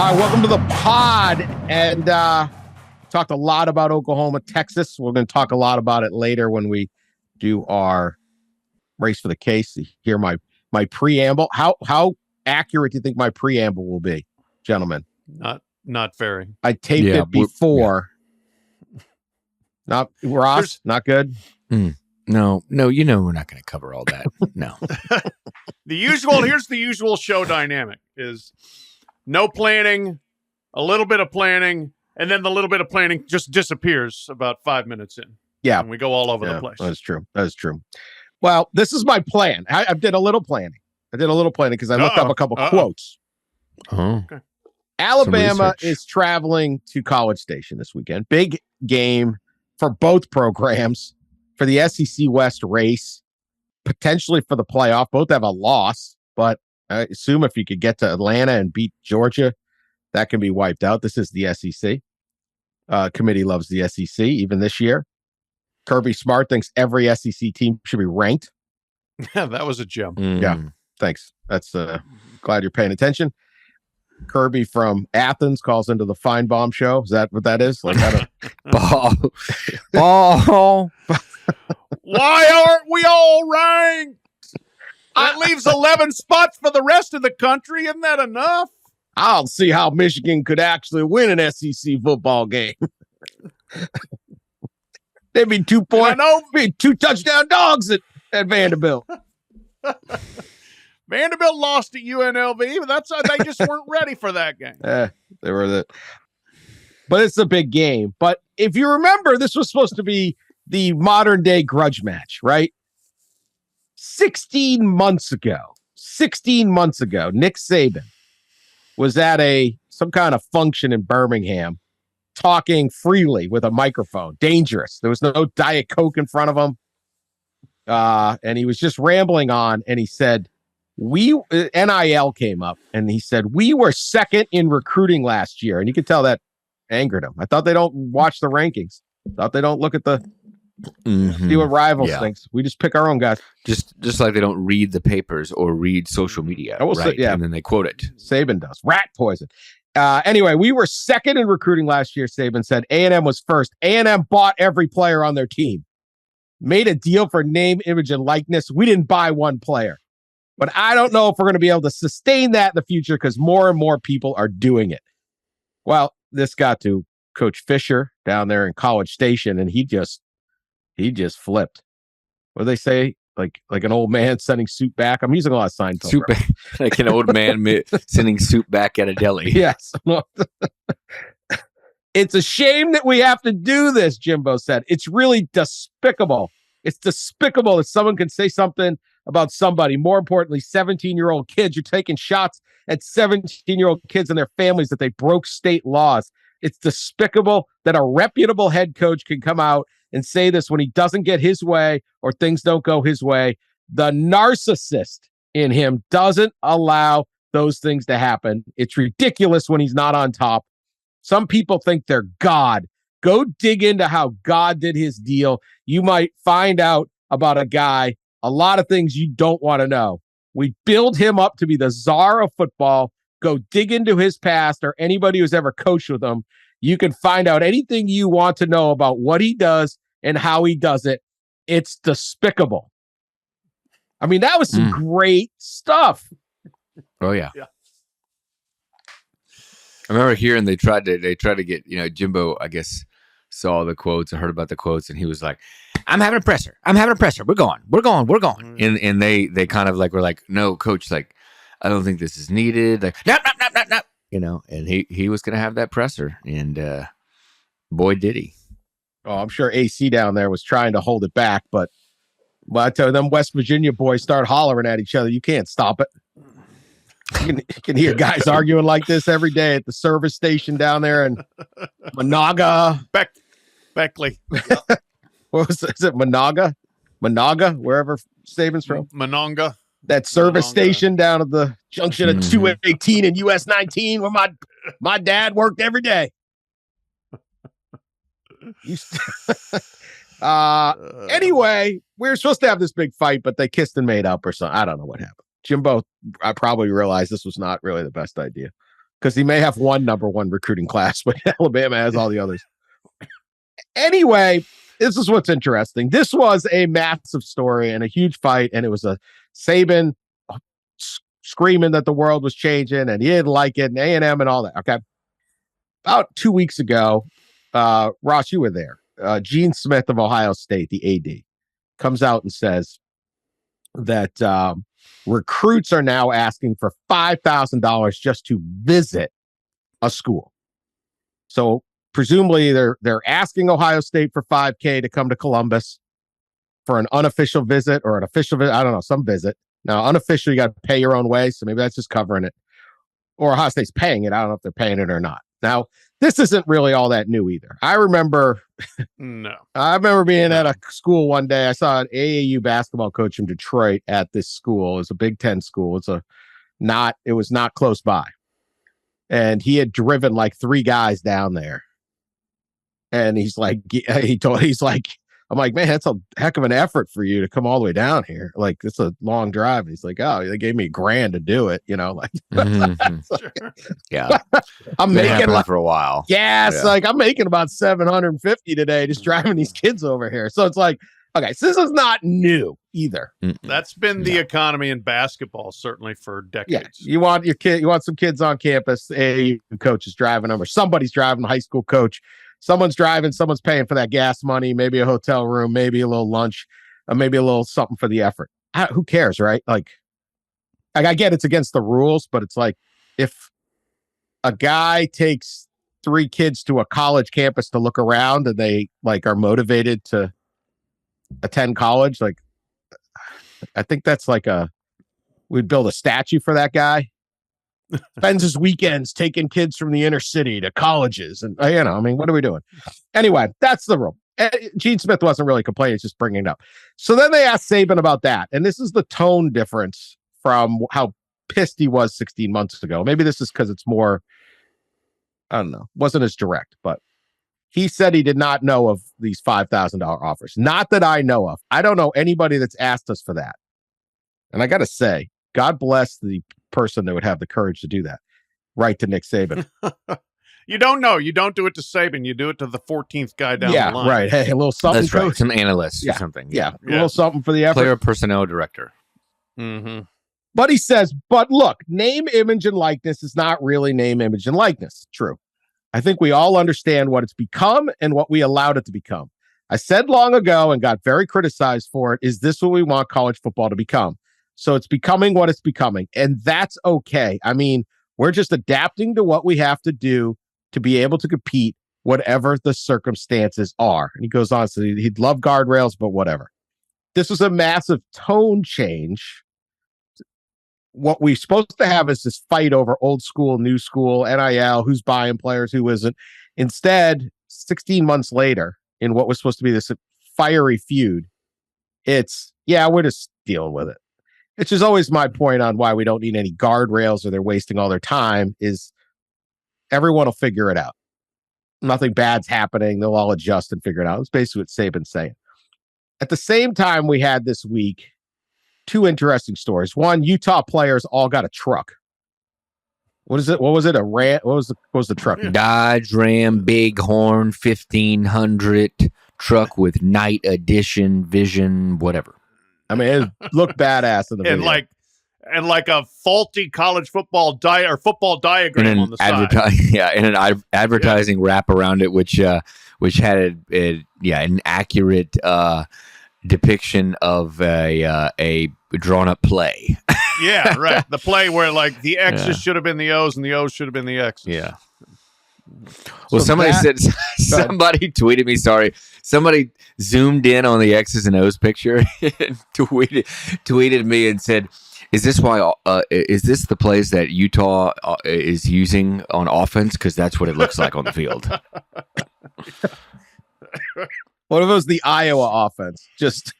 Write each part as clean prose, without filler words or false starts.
All right, welcome to the pod. And talked a lot about Oklahoma, Texas. We're going to talk a lot about it later when we do our race for the case. Hear my preamble. How accurate do you think my preamble will be, gentlemen? Not very. I taped it before. Not Ross. Not good. No, you know we're not going to cover all that. No. Here's the usual show dynamic is no planning, a little bit of planning, and then the little bit of planning just disappears about 5 minutes in. Yeah. And we go all over the place. That's true. Well, this is my plan. I did a little planning. Because I looked up a couple quotes. Oh. Okay. Alabama is traveling to College Station this weekend. Big game for both programs, for the SEC West race, potentially for the playoff. Both have a loss, but I assume if you could get to Atlanta and beat Georgia, that can be wiped out. This is the SEC. Committee loves the SEC, even this year. Kirby Smart thinks every SEC team should be ranked. Yeah, that was a gem. Yeah, thanks. That's glad you're paying attention. Kirby from Athens calls into the Feinbaum show. Is that what that is? Like, Ball. Why aren't we all ranked? That leaves 11 spots for the rest of the country. Isn't that enough? I'll see how Michigan could actually win an SEC football game. They'd be 2 touchdown dogs at Vanderbilt. Vanderbilt lost to UNLV, but they just weren't ready for that game. They were but it's a big game. But if you remember, this was supposed to be the modern day grudge match, right? 16 months ago, Nick Saban was at some kind of function in Birmingham, talking freely with a microphone. Dangerous. There was no Diet Coke in front of him. And he was just rambling on, and he said, NIL came up, and he said, we were second in recruiting last year. And you could tell that angered him. I thought they don't watch the rankings. Thought they don't look at see what rivals thinks. We just pick our own guys. Just like they don't read the papers or read social media. Right? And then they quote it. Saban does. Rat poison. Anyway, we were second in recruiting last year, Saban said. A&M was first. A&M bought every player on their team. Made a deal for name, image, and likeness. We didn't buy one player. But I don't know if we're going to be able to sustain that in the future because more and more people are doing it. Well, this got to Coach Fisher down there in College Station, and he just flipped. What do they say? Like an old man sending soup back. I'm using a lot of Seinfeld. Soup back, like an old man sending soup back at a deli. Yes. It's a shame that we have to do this, Jimbo said. It's really despicable. It's despicable that someone can say something about somebody. More importantly, 17-year-old kids. You're taking shots at 17-year-old kids and their families that they broke state laws. It's despicable that a reputable head coach can come out and say this when he doesn't get his way or things don't go his way. The narcissist in him doesn't allow those things to happen. It's ridiculous when he's not on top. Some people think they're God. Go dig into how God did his deal. You might find out about a guy, a lot of things you don't want to know. We build him up to be the czar of football. Go dig into his past or anybody who's ever coached with him. You can find out anything you want to know about what he does and how he does it. It's despicable. I mean, that was some great stuff. Oh, yeah. I remember hearing they tried to get, Jimbo, I guess, saw the quotes and heard about the quotes, and he was like, I'm having a presser. We're going. And they kind of were like, no, coach, I don't think this is needed. Like, no. And he was going to have that presser. And boy, did he. Oh, I'm sure AC down there was trying to hold it back, but I tell you, them West Virginia boys start hollering at each other. You can't stop it. You can hear guys arguing like this every day at the service station down there in Monaga. Beckley. What was it? Is it Monaga? Wherever Saban's from? Mononga. That service station down at the junction of 218 and US 19 where my dad worked every day. Anyway, we were supposed to have this big fight, but they kissed and made up or something. I don't know what happened. Jimbo, I probably realized this was not really the best idea. because he may have one number one recruiting class, but Alabama has all the others. Anyway, this is what's interesting. This was a massive story and a huge fight, and it was a Saban screaming that the world was changing and he didn't like it, and A&M and all that. Okay. About 2 weeks ago, Ross, you were there. Gene Smith of Ohio State, the AD, comes out and says that recruits are now asking for $5,000 just to visit a school. So presumably they're asking Ohio State for $5,000 to come to Columbus for an unofficial visit or an official visit. I don't know, some visit. Now, unofficial, you got to pay your own way. So maybe that's just covering it. Or Ohio State's paying it. I don't know if they're paying it or not. Now, this isn't really all that new either. I remember being at a school one day. I saw an AAU basketball coach from Detroit at this school. It was a Big Ten school. It was not close by. And he had driven like 3 guys down there. And he's like, I'm like, man, that's a heck of an effort for you to come all the way down here. Like, it's a long drive. And he's like, oh, they gave me $1,000 to do it. Like, yeah, I'm making like for a while. Yes, yeah. Like I'm making about $750 today just driving these kids over here. So it's like, okay, so this is not new either. That's been the economy in basketball certainly for decades. Yeah, you want some kids on campus. A coach is driving them, or somebody's driving. A high school coach. Someone's driving, someone's paying for that gas money, maybe a hotel room, maybe a little lunch, maybe a little something for the effort. Who cares, right? Like, I get it's against the rules, but it's like if a guy takes 3 kids to a college campus to look around and they like are motivated to attend college, like I think that's like we'd build a statue for that guy. Spends his weekends taking kids from the inner city to colleges. And, what are we doing? Anyway, that's the rule. Gene Smith wasn't really complaining, just bringing it up. So then they asked Saban about that. And this is the tone difference from how pissed he was 16 months ago. Maybe this is because it's more, I don't know, wasn't as direct. But he said he did not know of these $5,000 offers. Not that I know of. I don't know anybody that's asked us for that. And I got to say, God bless the person that would have the courage to do that. Right to Nick Saban. You don't know. You don't do it to Saban. You do it to the 14th guy down the line. Yeah, right. Hey, a little something. That's right. Some analyst or something. Yeah. A little something for the effort. Player personnel director. Mm-hmm. But he says, but look, name, image, and likeness is not really name, image, and likeness. True. I think we all understand what it's become and what we allowed it to become. I said long ago and got very criticized for it, is this what we want college football to become? So it's becoming what it's becoming. And that's okay. I mean, we're just adapting to what we have to do to be able to compete, whatever the circumstances are. And he goes on, so he'd love guardrails, but whatever. This was a massive tone change. What we're supposed to have is this fight over old school, new school, NIL, who's buying players, who isn't. Instead, 16 months later, in what was supposed to be this fiery feud, it's, we're just dealing with it. Which is always my point on why we don't need any guardrails or they're wasting all their time, is everyone will figure it out. Nothing bad's happening. They'll all adjust and figure it out. It's basically what Saban's saying. At the same time, we had this week 2 interesting stories. One, Utah players all got a truck. What is it? What was it? A Ram? What was the truck? Dodge Ram Bighorn 1500 truck with night edition vision, whatever. I mean, it looked badass in the video. And like a faulty college football football diagram on the side. And an advertising wrap around it, which had an accurate depiction of a drawn up play. Yeah, right. The play where like the X's should have been the O's and the O's should have been the X's. Yeah. Well, so somebody tweeted me, somebody zoomed in on the X's and O's picture and tweeted me and said, is this the plays that Utah is using on offense? Because that's what it looks like on the field. What if it was the Iowa offense? Just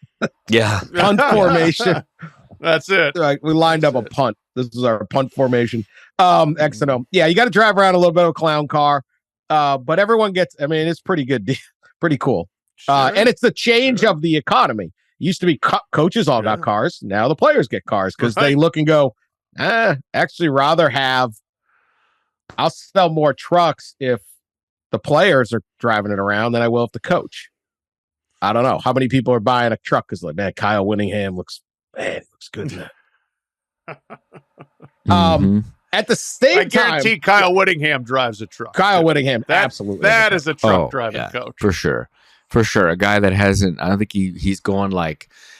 punt formation. That's it. Like, we lined up a punt. This is our punt formation. X and O. Yeah, you got to drive around a little bit of a clown car. But everyone gets, it's pretty good. Pretty cool. Sure. And it's the change of the economy. It used to be coaches all got cars. Now the players get cars because they look and go, actually rather have I'll sell more trucks if the players are driving it around than I will if the coach. I don't know how many people are buying a truck because, like, man, Kyle Whittingham looks good in that. At the same I guarantee Kyle Whittingham drives a truck. Kyle Whittingham, absolutely. That is a truck driving coach. For sure. For sure. A guy that hasn't, I don't think he's gone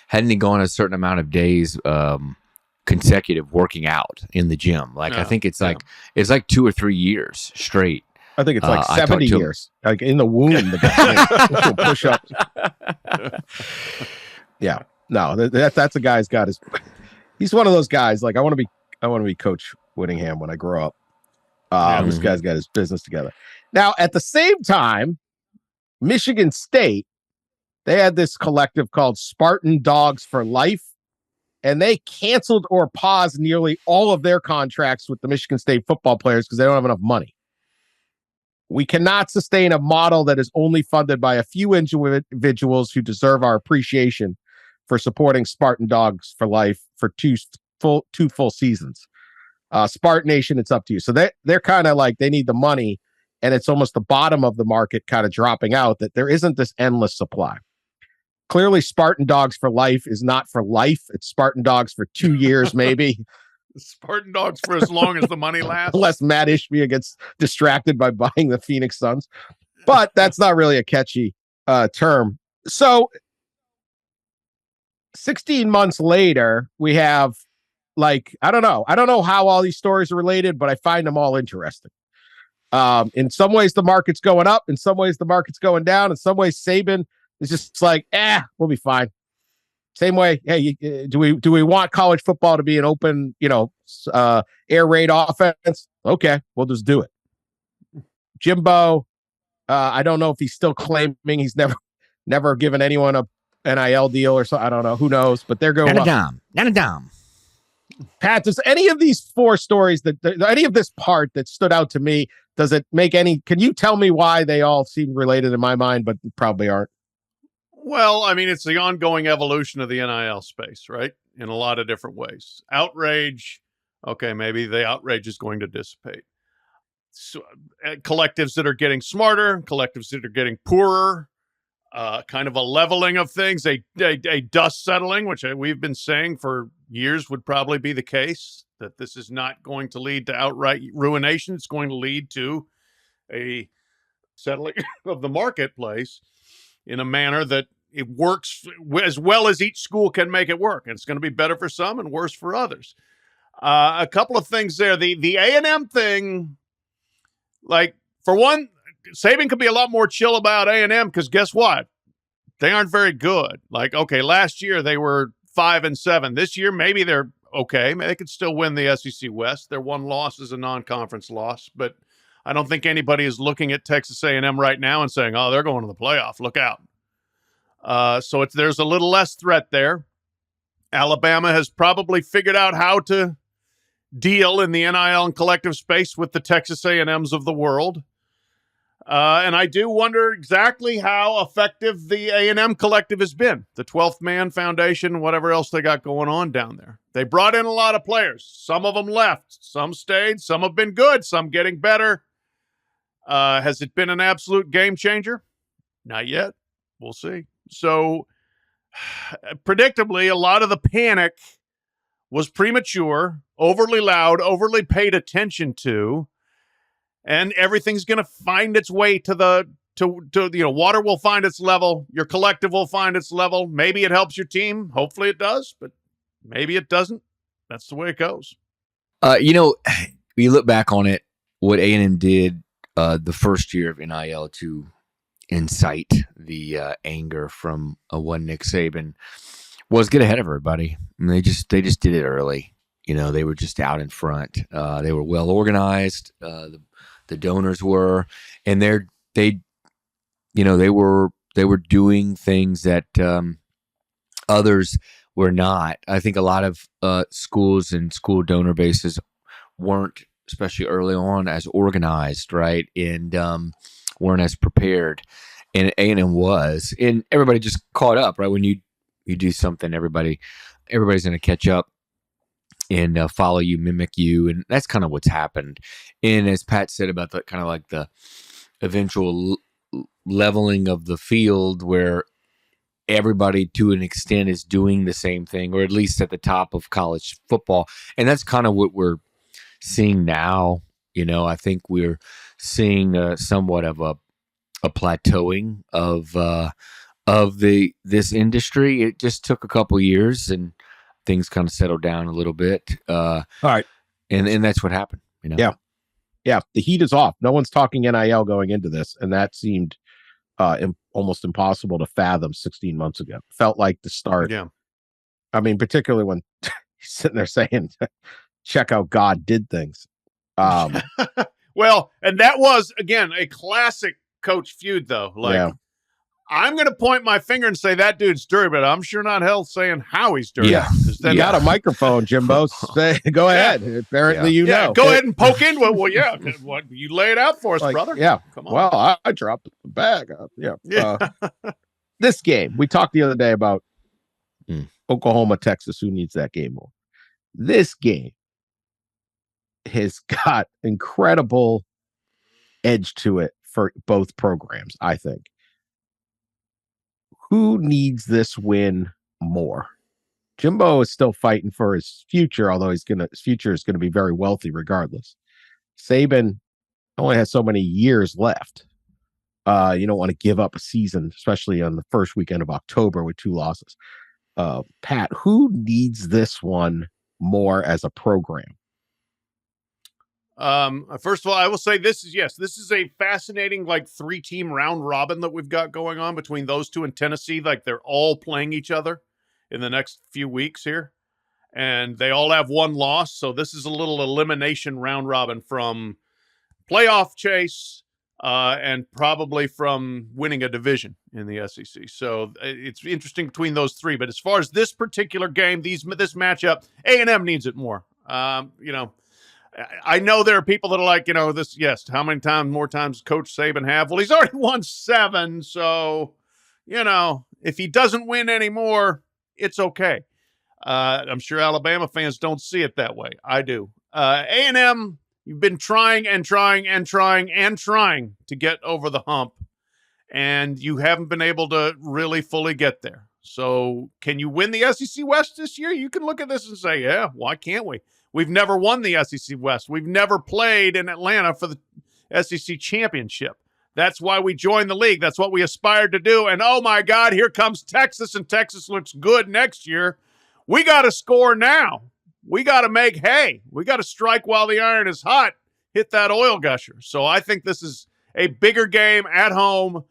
hadn't he gone a certain amount of days consecutive working out in the gym? Like, I think it's like 2 or 3 years straight. I think it's like 70 years. Like in the womb, the guy push ups. Yeah. No, that's a guy's got his. He's one of those guys. Like, I want to be Coach Whittingham when I grow up. This guy's got his business together. Now, at the same time, Michigan State, they had this collective called Spartan Dogs for Life, and they canceled or paused nearly all of their contracts with the Michigan State football players because they don't have enough money. We cannot sustain a model that is only funded by a few individuals who deserve our appreciation for supporting Spartan Dogs for Life for two full seasons. Spartan Nation, it's up to you. So they're kind of like, they need the money, and it's almost the bottom of the market kind of dropping out, that there isn't this endless supply. Clearly, Spartan Dogs for Life is not for life. It's Spartan Dogs for 2 years, maybe. Spartan Dogs for as long as the money lasts. Unless Matt Ishbia gets distracted by buying the Phoenix Suns. But that's not really a catchy term. So 16 months later, we have, like, I don't know how all these stories are related, but I find them all interesting. In some ways, the market's going up. In some ways, the market's going down. In some ways, Saban is just like, we'll be fine. Same way, hey, do we want college football to be an open, air raid offense? Okay, we'll just do it. Jimbo, I don't know if he's still claiming he's never given anyone a NIL deal or so. I don't know. Who knows? But they're going. Not a dime. Pat, does any of these four stories any of this part that stood out to me? Does it make any? Can you tell me why they all seem related in my mind, but probably aren't? Well, I mean, it's the ongoing evolution of the NIL space, right? In a lot of different ways. Outrage. Okay, maybe the outrage is going to dissipate. So, collectives that are getting smarter, collectives that are getting poorer, kind of a leveling of things, a dust settling, which we've been saying for years would probably be the case, that this is not going to lead to outright ruination. It's going to lead to a settling of the marketplace in a manner that it works as well as each school can make it work. And it's going to be better for some and worse for others. A couple of things there. The A&M thing, like, for one, Saban could be a lot more chill about A&M because guess what? They aren't very good. Like, okay, last year they were 5-7. This year, maybe they're okay. Maybe they could still win the SEC West. Their one loss is a non-conference loss, but I don't think anybody is looking at Texas A&M right now and saying, oh, they're going to the playoff. Look out. So there's a little less threat there. Alabama has probably figured out how to deal in the NIL and collective space with the Texas A&Ms of the world. And I do wonder exactly how effective the A&M collective has been. The 12th Man Foundation, whatever else they got going on down there. They brought in a lot of players. Some of them left. Some stayed. Some have been good. Some getting better. Has it been an absolute game changer? Not yet. We'll see. So, predictably, a lot of the panic was premature, overly loud, overly paid attention to, and everything's going to find its way to water will find its level. Your collective will find its level. Maybe it helps your team. Hopefully it does, but maybe it doesn't. That's the way it goes. You look back on it, what A&M did the first year of NIL to incite the anger from one Nick Saban was get ahead of everybody. I mean, they just did it early. They were just out in front. They were well organized. The donors were, and they were doing things that others were not. I think a lot of schools and school donor bases weren't, especially early on, as organized, right, and weren't as prepared. And A&M was, and everybody just caught up, right? When you do something, everybody's going to catch up. and follow you, mimic you, and that's kind of what's happened. And as Pat said about the kind of like the eventual leveling of the field, where everybody to an extent is doing the same thing, or at least at the top of college football, and that's kind of what we're seeing now. I think we're seeing somewhat of a plateauing of this industry. It just took a couple years, and things kind of settled down a little bit. All right, and that's what happened. Yeah. The heat is off. No one's talking NIL going into this, and that seemed almost impossible to fathom 16 months ago. Felt like the start. Yeah. I mean, particularly when he's sitting there saying, "Check out God did things." Well, and that was again a classic coach feud, though. I'm going to point my finger and say that dude's dirty, but I'm sure not hell saying how he's dirty. Yeah. You got a microphone, Jimbo. Go ahead. Apparently, know. Go ahead and poke into it. Well, yeah. What you lay it out for us, brother? Yeah. Come on. Well, I dropped the bag. This game, we talked the other day about Oklahoma, Texas. Who needs that game more? This game has got incredible edge to it for both programs, I think. Who needs this win more? Jimbo is still fighting for his future, although his future is going to be very wealthy regardless. Saban only has so many years left. You don't want to give up a season, especially on the first weekend of October with 2 losses. Pat, who needs this one more as a program? First of all, I will say this is a fascinating 3-team round robin that we've got going on between those two and Tennessee. They're all playing each other in the next few weeks here, and they all have 1 loss. So this is a little elimination round robin from playoff chase, and probably from winning a division in the SEC. So it's interesting between those 3. But as far as this particular game, this matchup, A&M needs it more. I know there are people that are like, this, yes, how many more times Coach Saban have? Well, he's already won 7. So, if he doesn't win anymore, it's okay. I'm sure Alabama fans don't see it that way. I do. A&M, you've been trying and trying and trying and trying to get over the hump, and you haven't been able to really fully get there. So can you win the SEC West this year? You can look at this and say, yeah, why can't we? We've never won the SEC West. We've never played in Atlanta for the SEC championship. That's why we joined the league. That's what we aspired to do. And oh my God, here comes Texas, and Texas looks good next year. We got to score now. We got to make hay. We got to strike while the iron is hot. Hit that oil gusher. So I think this is a bigger game at home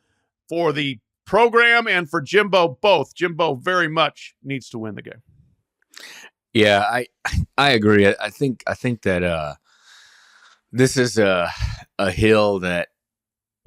for the program and for Jimbo both. Jimbo very much needs to win the game. Yeah, I agree. I think that this is a hill that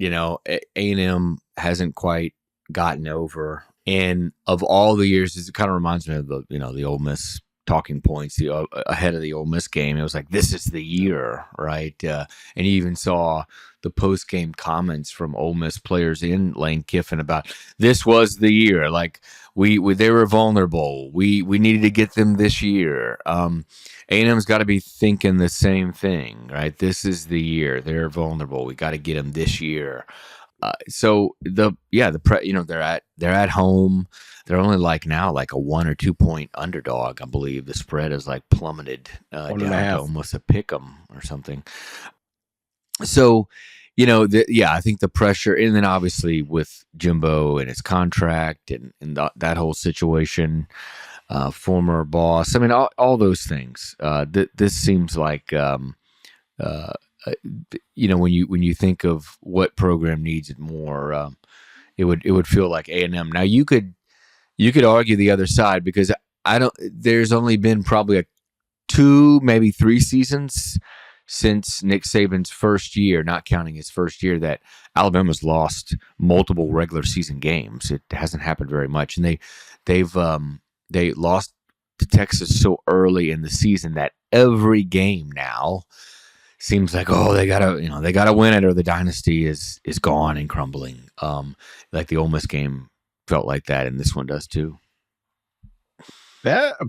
A&M hasn't quite gotten over. And of all the years, it kind of reminds me of the Ole Miss talking points ahead of the Ole Miss game. It was like, this is the year, right? And you even saw the post-game comments from Ole Miss players in Lane Kiffin about this was the year. Like we they were vulnerable. We needed to get them this year. A&M's got to be thinking the same thing, right? This is the year. They're vulnerable. We got to get them this year. They're at home. They're only now a 1 or 2 point underdog. I believe the spread is plummeted down to almost a pick 'em or something. So, I think the pressure, and then obviously with Jimbo and his contract and that whole situation, former boss. I mean, all those things. This seems like. When you think of what program needs it more, it would feel like A&M. Now you could argue the other side, because there's only been probably 2, maybe 3 seasons since Nick Saban's first year, not counting his first year, that Alabama's lost multiple regular season games. It hasn't happened very much, and they lost to Texas so early in the season that every game now seems like, they gotta win it, or the dynasty is gone and crumbling. Like the Ole Miss game felt like that, and this one does too.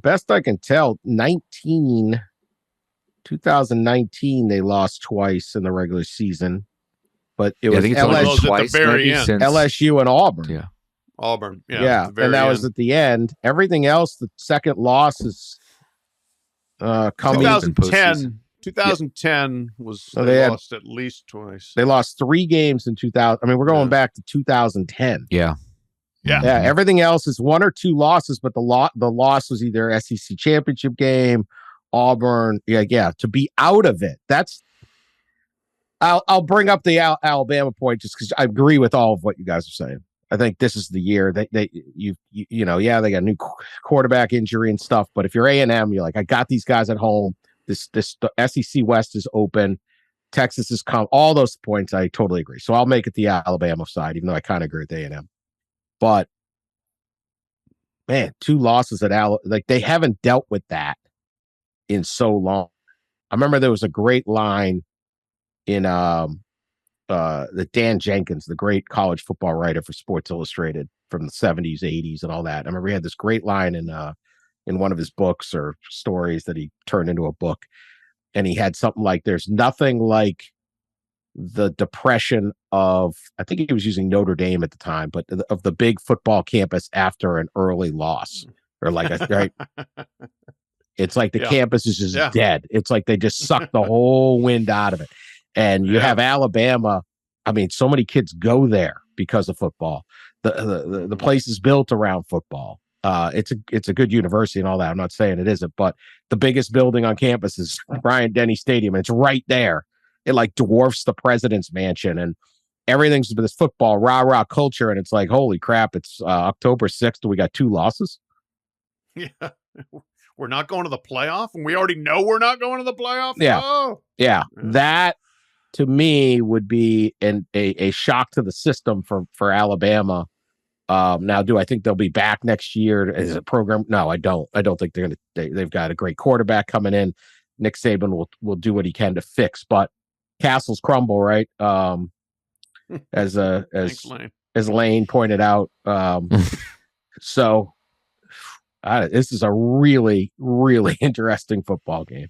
Best I can tell, 2019, they lost twice in the regular season, but it was I think it's only been LSU twice, at the very maybe, end. since LSU and Auburn. Yeah. Auburn. Yeah, at the and that very was end. at the end. Everything else, the second loss is coming. 2010 was So they lost at least twice. They lost 3 games in 2000. I mean, we're going back to 2010. Yeah. Yeah. Yeah, everything else is 1 or 2 losses, but the loss was either SEC championship game, Auburn. Yeah. To be out of it, I'll bring up the Alabama point just because I agree with all of what you guys are saying. I think this is the year they got a new quarterback injury and stuff, but if you're A&M, you're like, I got these guys at home. The SEC West is open. Texas is all those points. I totally agree. So I'll make it the Alabama side, even though I kind of agree with A&M. But man, 2 losses at they haven't dealt with that in so long. I remember there was a great line in the Dan Jenkins, the great college football writer for Sports Illustrated from the 70s, 80s, and all that. I remember he had this great line in one of his books or stories that he turned into a book, and he had something like, "There's nothing like the depression of," I think he was using Notre Dame at the time, but of the big football campus after an early loss, or right. It's like the campus is just dead. It's like they just sucked the whole wind out of it. And you have Alabama. I mean, so many kids go there because of football. The place is built around football. It's a good university and all that. I'm not saying it isn't, but the biggest building on campus is Bryant-Denny Stadium. And it's right there. It like dwarfs the president's mansion, and everything's this football rah-rah culture. And it's like, holy crap, it's October 6th. We got 2 losses. Yeah. We're not going to the playoff, and we already know we're not going to the playoff. Yeah. Oh. Yeah. That to me would be a shock to the system for Alabama. Now, do I think they'll be back next year as a program? No, I don't. I don't think they've got a great quarterback coming in. Nick Saban will do what he can to fix, but castles crumble, right? As Lane pointed out. So this is a really, really interesting football game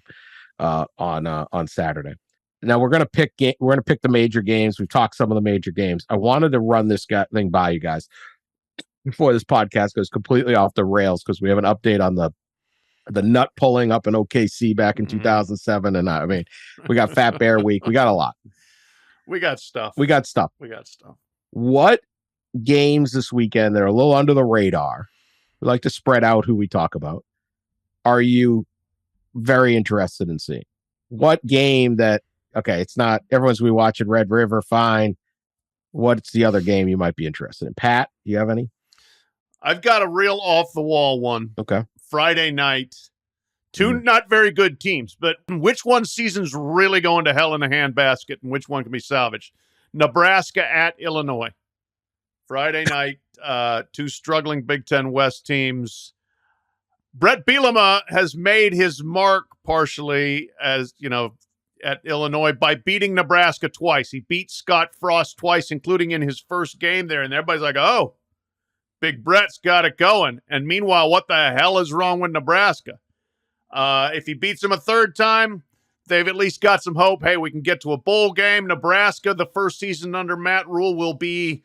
on Saturday. Now we're gonna pick the major games. We've talked some of the major games. I wanted to run this thing by you guys before this podcast goes completely off the rails, because we have an update on the nut pulling up in OKC back in 2007, and I mean, we got Fat Bear Week. We got a lot. We got stuff. What games this weekend that are a little under the radar? We like to spread out who we talk about. Are you very interested in seeing? What game that, okay, it's not everyone's we watching Red River, fine. What's the other game you might be interested in? Pat, do you have any? I've got a real off the wall one. Okay. Friday night. 2 not very good teams, but which one's season's really going to hell in a handbasket and which one can be salvaged? Nebraska at Illinois. Friday night, 2 struggling Big Ten West teams. Brett Bielema has made his mark partially, as you know, at Illinois by beating Nebraska twice. He beat Scott Frost twice, including in his first game there, and everybody's like, "Oh, Big Brett's got it going." And meanwhile, what the hell is wrong with Nebraska? If he beats them a third time, they've at least got some hope. Hey, we can get to a bowl game. Nebraska, the first season under Matt Rule, will be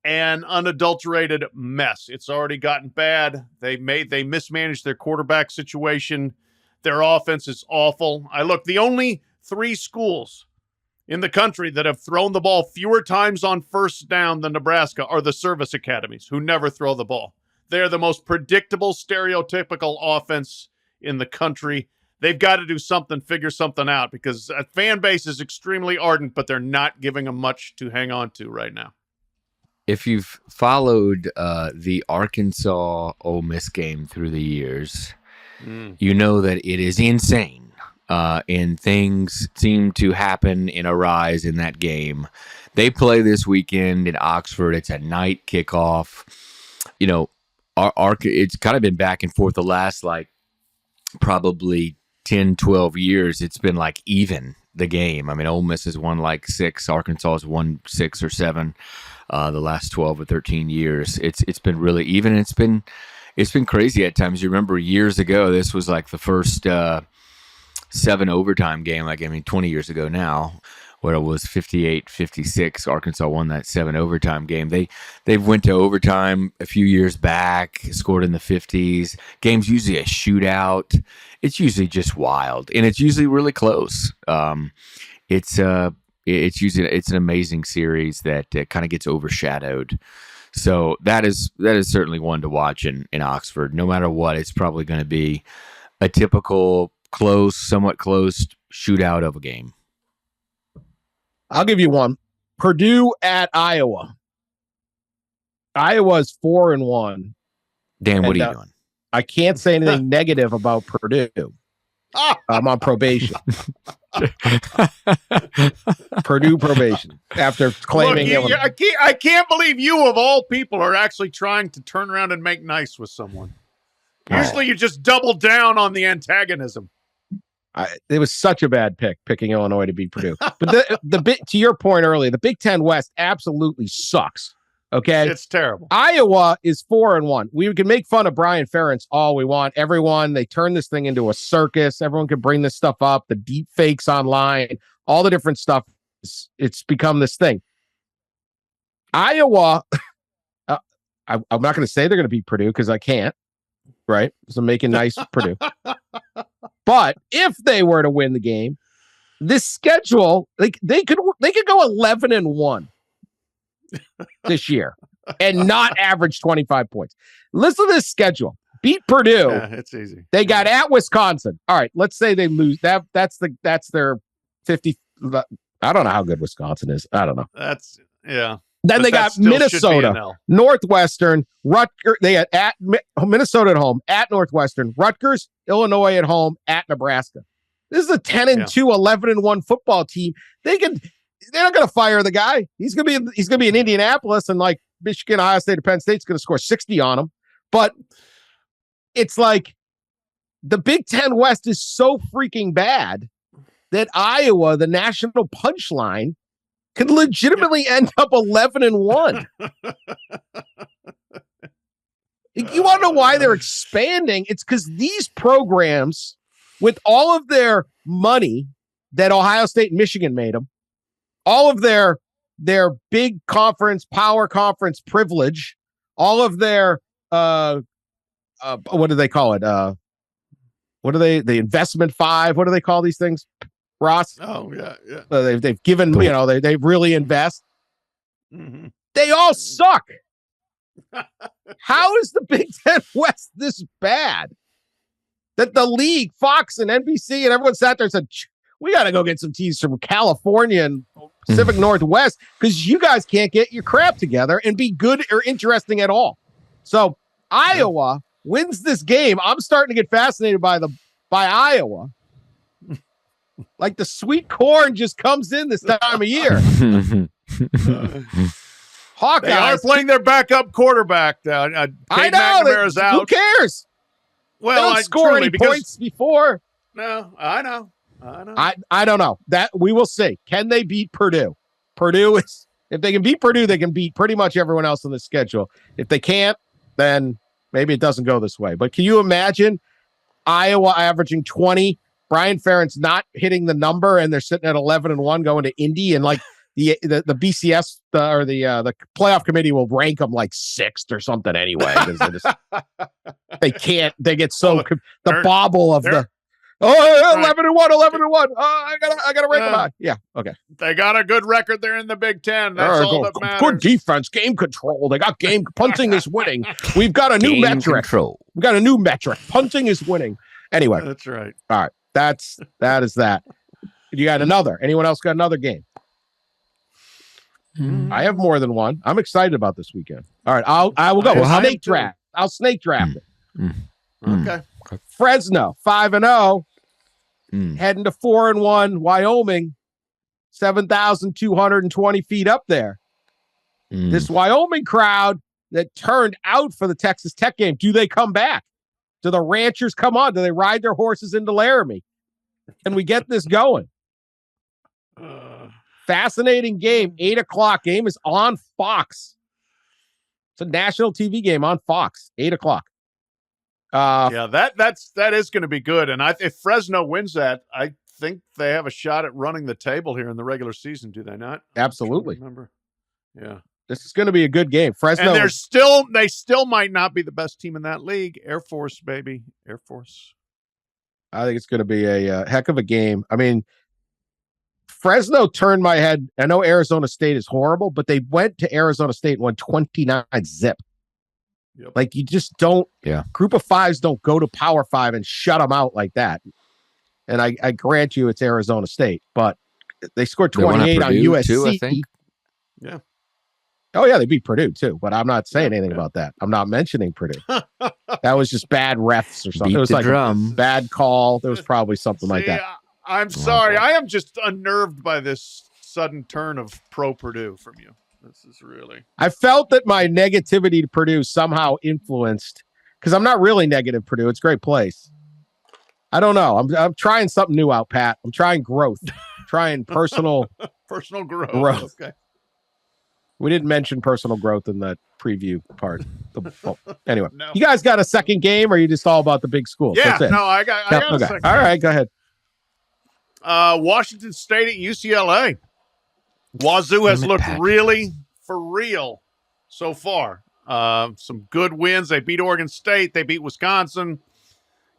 an unadulterated mess. It's already gotten bad. They mismanaged their quarterback situation. Their offense is awful. The only 3 schools in the country that have thrown the ball fewer times on first down than Nebraska are the service academies, who never throw the ball. They're the most predictable, stereotypical offense in the country. They've got to do something, figure something out, because a fan base is extremely ardent, but they're not giving them much to hang on to right now. If you've followed the Arkansas Ole Miss game through the years, you know that it is insane, and things seem to happen in a rise in that game. They play this weekend in Oxford. It's a night kickoff. You know, it's kind of been back and forth the last probably 10, 12 years. It's been even the game. I mean, Ole Miss has won 6, Arkansas has won 6 or 7 the last 12 or 13 years. It's been really even. it's been crazy at times. You remember years ago, this was like the first 7 overtime game. 20 years ago now, where it was 58-56. Arkansas won that 7 overtime game. They went to overtime a few years back, scored in the 50s. Game's usually a shootout. It's usually just wild, and it's usually really close. It's an amazing series that kind of gets overshadowed. So that is certainly one to watch in Oxford. No matter what, it's probably going to be a typical somewhat close shootout of a game. I'll give you one. Purdue at Iowa. Iowa's 4-1. Dan, what are you doing? I can't say anything negative about Purdue. I'm on probation. Purdue probation after claiming I can't believe you of all people are actually trying to turn around and make nice with someone. Usually you just double down on the antagonism. It was such a bad picking Illinois to beat Purdue. But to your point earlier, the Big Ten West absolutely sucks. Okay, it's terrible. Iowa is 4-1. We can make fun of Brian Ferentz all we want. They turn this thing into a circus. Everyone can bring this stuff up. The deep fakes online, all the different stuff. It's become this thing. Iowa. I'm not going to say they're going to beat Purdue because I can't. Right, so making nice Purdue. But if they were to win the game, this schedule, they could go 11-1 this year and not average 25 points. Listen to this schedule. Beat Purdue. Yeah, it's easy. They got at Wisconsin. All right, let's say they lose. That's their 50. I don't know how good Wisconsin is. I don't know. Then they got Minnesota, Northwestern, Rutgers. They had at Minnesota at home, at Northwestern, Rutgers, Illinois at home, at Nebraska. This is a 10-2, 11-1 football team. They're not going to fire the guy. He's going to be in Indianapolis, and like Michigan, Ohio State, or Penn State's going to score 60 on him. But it's like the Big Ten West is so freaking bad that Iowa, the national punchline, could legitimately end up 11-1. You want to know why they're expanding? It's because these programs, with all of their money that Ohio State and Michigan made them, all of their big conference, power conference privilege, all of their what do they call it? The investment 5? What do they call these things? Ross? Oh, yeah. They've given, they really invest. Mm-hmm. They all suck. How is the Big Ten West this bad? That the league, Fox and NBC and everyone sat there and said, we got to go get some teams from California and Pacific Northwest because you guys can't get your crap together and be good or interesting at all. So Iowa wins this game. I'm starting to get fascinated by Iowa. Like the sweet corn just comes in this time of year. Hawkeyes, they are playing their backup quarterback. I know. McNamara's out. Who cares? Well, they don't score any points before. No, I know. I don't know. That we will see. Can they beat Purdue? Purdue is, if they can beat Purdue, they can beat pretty much everyone else on the schedule. If they can't, then maybe it doesn't go this way. But can you imagine Iowa averaging 20? Brian Ferentz not hitting the number, and they're sitting at 11-1 going to Indy, and like the BCS or the playoff committee will rank them like 6th or something anyway. They can't. They get so the bobble of the 11-1. I gotta rank them high. Yeah, okay. They got a good record there in the Big Ten. That's all that matters. Good defense, game control. They got game punting is winning. We've got a new metric. Control. We've got a new metric. Punting is winning. Anyway, that's right. All right. That is that. You got another. Anyone else got another game? I have more than one. I'm excited about this weekend. All right, I will go. Snake draft. I'll snake draft it. Okay. Fresno 5-0, heading to 4-1. Wyoming 7,220 feet up there. This Wyoming crowd that turned out for the Texas Tech game. Do they come back? Do the ranchers come on? Do they ride their horses into Laramie? Can we get this going? Fascinating game. 8:00 game is on Fox. It's a national TV game on Fox. 8:00. Yeah, that is going to be good. And if Fresno wins that, I think they have a shot at running the table here in the regular season. Do they not? Absolutely. Remember? Yeah. This is going to be a good game. Fresno, and they still might not be the best team in that league. Air Force, baby, Air Force. I think it's going to be a heck of a game. I mean, Fresno turned my head. I know Arizona State is horrible, but they went to Arizona State and won 29-0. Yep. Like, you just don't. Yeah. Group of fives don't go to Power Five and shut them out like that. And I grant you, it's Arizona State, but they scored 28 on USC. Too, I think. Yeah. Oh yeah, they beat Purdue too. But I'm not saying anything about that. I'm not mentioning Purdue. That was just bad refs or something. Beat it was the like drum. a bad call. There was probably something like that. I'm sorry. I am just unnerved by this sudden turn of pro Purdue from you. This is really. I felt that my negativity to Purdue somehow influenced, because I'm not really negative Purdue. It's a great place. I don't know. I'm trying something new out, Pat. I'm trying growth. Trying personal growth. Okay. We didn't mention personal growth in the preview part. Anyway, No. You guys got a second game, or are you just all about the big schools? Yeah, That's it. no, I got a Okay. second. All right, go ahead. Washington State at UCLA. Wazoo has looked really for real so far. Some good wins. They beat Oregon State. They beat Wisconsin.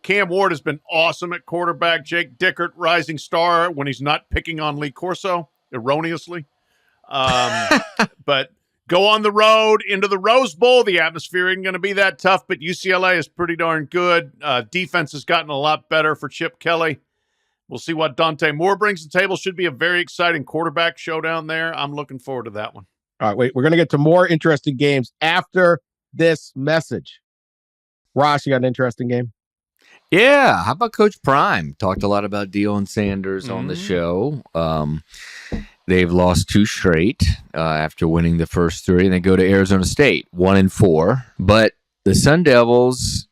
Cam Ward has been awesome at quarterback. Jake Dickert, rising star when he's not picking on Lee Corso erroneously. But go on the road into the Rose Bowl. The atmosphere isn't going to be that tough, but UCLA is pretty darn good. Defense has gotten a lot better for Chip Kelly. We'll see what Dante Moore brings to the table. Should be a very exciting quarterback showdown there. I'm looking forward to that one. All right, wait. We're going to get to more interesting games after this message. Ross, you got an interesting game? Yeah. How about Coach Prime? Talked a lot about Deion Sanders on the show. They've lost 2 straight after winning the first 3, and they go to Arizona State, 1-4. But the Sun Devils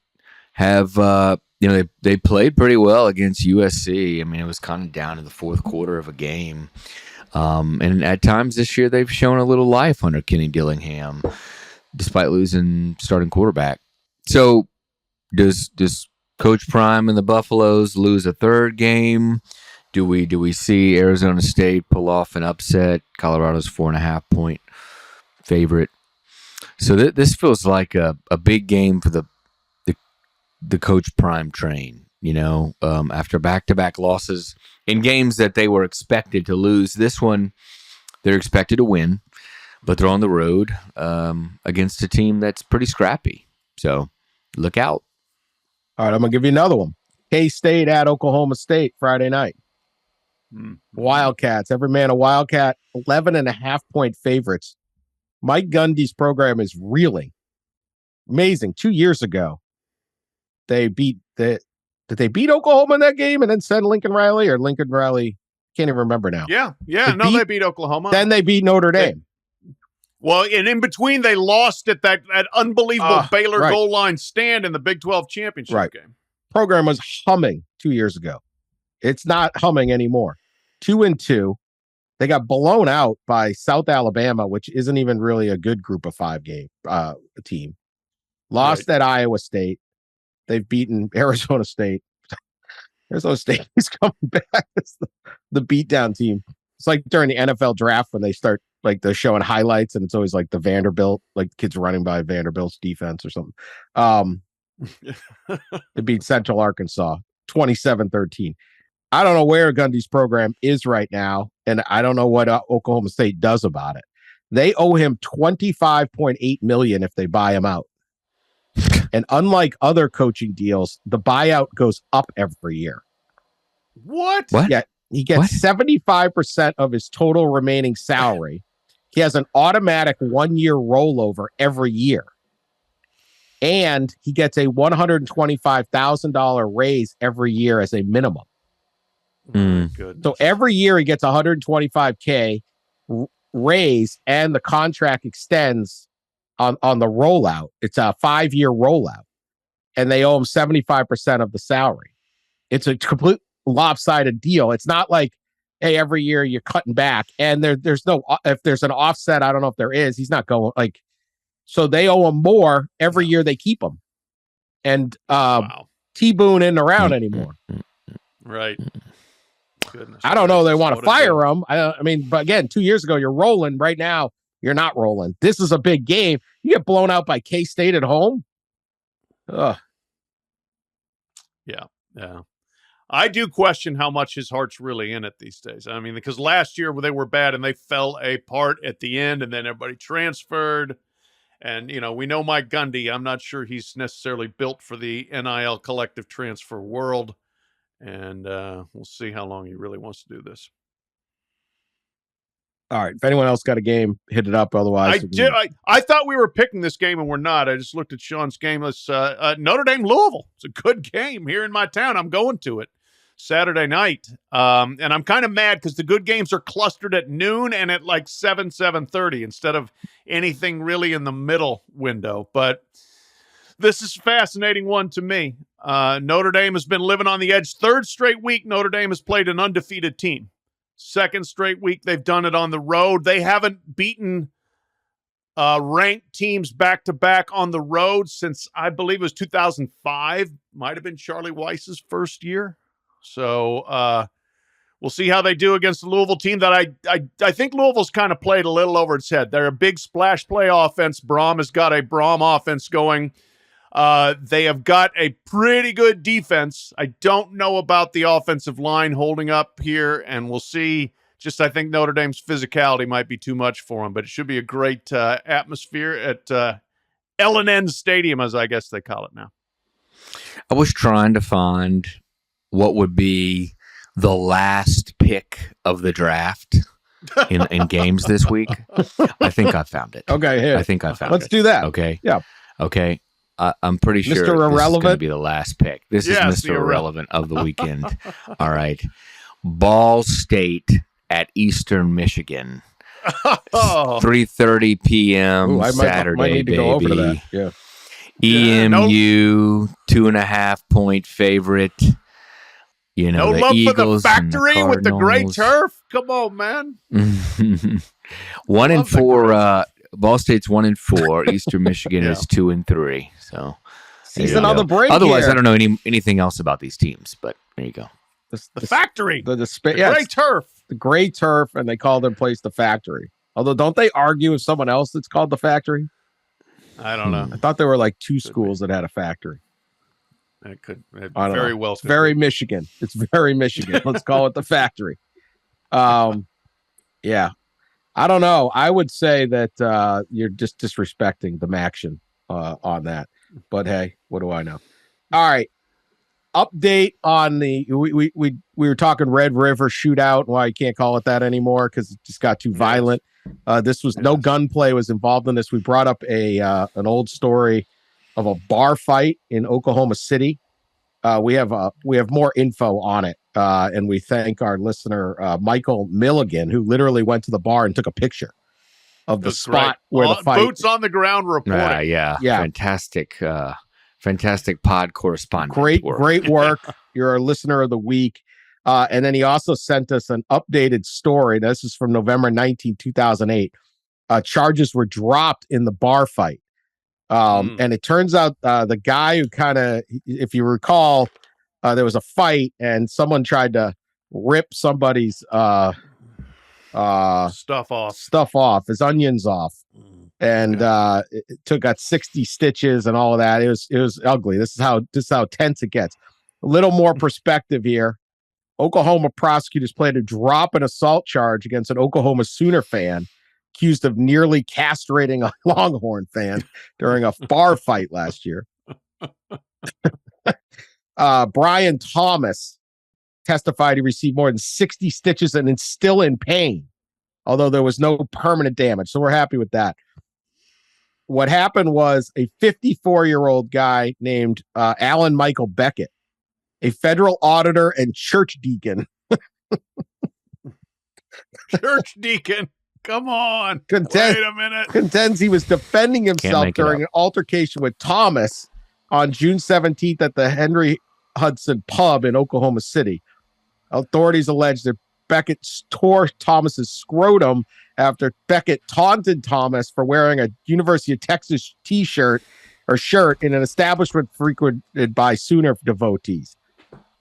have, they played pretty well against USC. I mean, it was kind of down in the fourth quarter of a game. And at times this year, they've shown a little life under Kenny Dillingham, despite losing starting quarterback. So does Coach Prime and the Buffaloes lose a third game? Do we see Arizona State pull off an upset? Colorado's 4.5-point favorite. So this feels like a big game for the Coach Prime train. After back-to-back losses in games that they were expected to lose. This one, they're expected to win, but they're on the road against a team that's pretty scrappy. So look out. All right, I'm going to give you another one. K-State at Oklahoma State Friday night. Wildcats, every man a Wildcat, 11.5-point favorites. Mike Gundy's program is reeling. Amazing. 2 years ago, did they beat Oklahoma in that game and then send Lincoln Riley, or Lincoln Riley? Can't even remember now. Yeah. They beat Oklahoma. Then they beat Notre Dame. And in between, they lost at that unbelievable Baylor goal line stand in the Big 12 championship game. Program was humming 2 years ago. It's not humming anymore. 2-2. They got blown out by South Alabama, which isn't even really a good group of 5 game team. Lost at Iowa State. They've beaten Arizona State. Arizona State is coming back as the beatdown team. It's like during the NFL draft when they start, like, they're showing highlights, and it's always like the Vanderbilt, like kids running by Vanderbilt's defense or something. They beat Central Arkansas 27-13. I don't know where Gundy's program is right now, and I don't know what Oklahoma State does about it. They owe him $25.8 million if they buy him out. And unlike other coaching deals, the buyout goes up every year. What? Yeah, he gets 75% of his total remaining salary. He has an automatic 1-year rollover every year. And he gets a $125,000 raise every year as a minimum. So every year he gets $125K raise, and the contract extends on the rollout. It's a 5-year rollout, and they owe him 75% of the salary. It's a complete lopsided deal. It's not like, hey, every year you're cutting back, and there's no, if there's an offset, I don't know if there is. He's not going, like, so they owe him more every year they keep him. and Wow. T-Boone isn't around anymore. Right. Goodness. I don't know. They want to What a day. fire him. I mean, but again, 2 years ago, you're rolling. Right now, you're not rolling. This is a big game. You get blown out by K-State at home. Ugh. Yeah. I do question how much his heart's really in it these days. I mean, because last year they were bad and they fell apart at the end, and then everybody transferred. And, we know Mike Gundy. I'm not sure he's necessarily built for the NIL collective transfer world. And we'll see how long he really wants to do this. All right. If anyone else got a game, hit it up. Otherwise, I thought we were picking this game, and we're not. I just looked at Sean's game list. Notre Dame Louisville. It's a good game here in my town. I'm going to it Saturday night. And I'm kind of mad because the good games are clustered at noon and at like 7:30 instead of anything really in the middle window. But this is a fascinating one to me. Notre Dame has been living on the edge. Third straight week, Notre Dame has played an undefeated team. Second straight week, they've done it on the road. They haven't beaten ranked teams back-to-back on the road since, I believe it was 2005. Might have been Charlie Weiss's first year. So we'll see how they do against the Louisville team that I think Louisville's kind of played a little over its head. They're a big splash play offense. Braum has got a Braum offense going. They have got a pretty good defense. I don't know about the offensive line holding up here, and we'll see. Just I think Notre Dame's physicality might be too much for them, but it should be a great atmosphere at L&N Stadium, as I guess they call it now. I was trying to find what would be the last pick of the draft in games this week. I think I found it. Okay, here. I think I found Let's it. do that. Okay. Yeah. Okay. I'm pretty sure Mr. this is going Irrelevant. to be the last pick. This Yes, is the Mr. Irrelevant of the weekend. All right. Ball State at Eastern Michigan. 3:30 p.m. Ooh, I Saturday, might need to baby. go over to that. Yeah. EMU 2.5-point favorite. No the love Eagles for the factory and with the gray Cardinals. turf. Come on, man. 1-4. Ball State's 1-4. Eastern Michigan Yeah. is 2-3. So Season on the break. otherwise, here. I don't know anything else about these teams. But there you go. The factory. The Gray turf. the gray turf, and they call their place the factory. Although, don't they argue with someone else that's called the factory? I don't know. I thought there were like two Could schools that had a factory. It could I don't very know. well. It's very Michigan. It's very Michigan. Let's call it the factory. Yeah. I don't know. I would say that you're just disrespecting the Maction on that. But hey, what do I know? All right. Update on the we were talking Red River shootout. Why you can't call it that anymore because it just got too violent. This was no gunplay was involved in this. We brought up an old story of a bar fight in Oklahoma City. We have more info on it, and we thank our listener Michael Milligan, who literally went to the bar and took a picture of the spot where the fight. Boots on the ground reporting. Yeah. Fantastic pod correspondent. Great work. You're a listener of the week. And then he also sent us an updated story. This is from November 19, 2008. Charges were dropped in the bar fight. And it turns out the guy who kind of, if you recall, there was a fight and someone tried to rip somebody's stuff off, his onions off. And it got 60 stitches and all of that. It was ugly. This is how tense it gets. A little more perspective here. Oklahoma prosecutors plan to drop an assault charge against an Oklahoma Sooner fan accused of nearly castrating a Longhorn fan during a bar fight last year. Brian Thomas testified he received more than 60 stitches and is still in pain, although there was no permanent damage. So we're happy with that. What happened was a 54-year-old guy named Alan Michael Beckett, a federal auditor and church deacon. Church deacon. Come on. Wait a minute. Contends he was defending himself during an altercation with Thomas on June 17th at the Henry Hudson pub in Oklahoma City. Authorities allege that Beckett tore Thomas's scrotum after Beckett taunted Thomas for wearing a University of Texas t-shirt or shirt in an establishment frequented by Sooner devotees.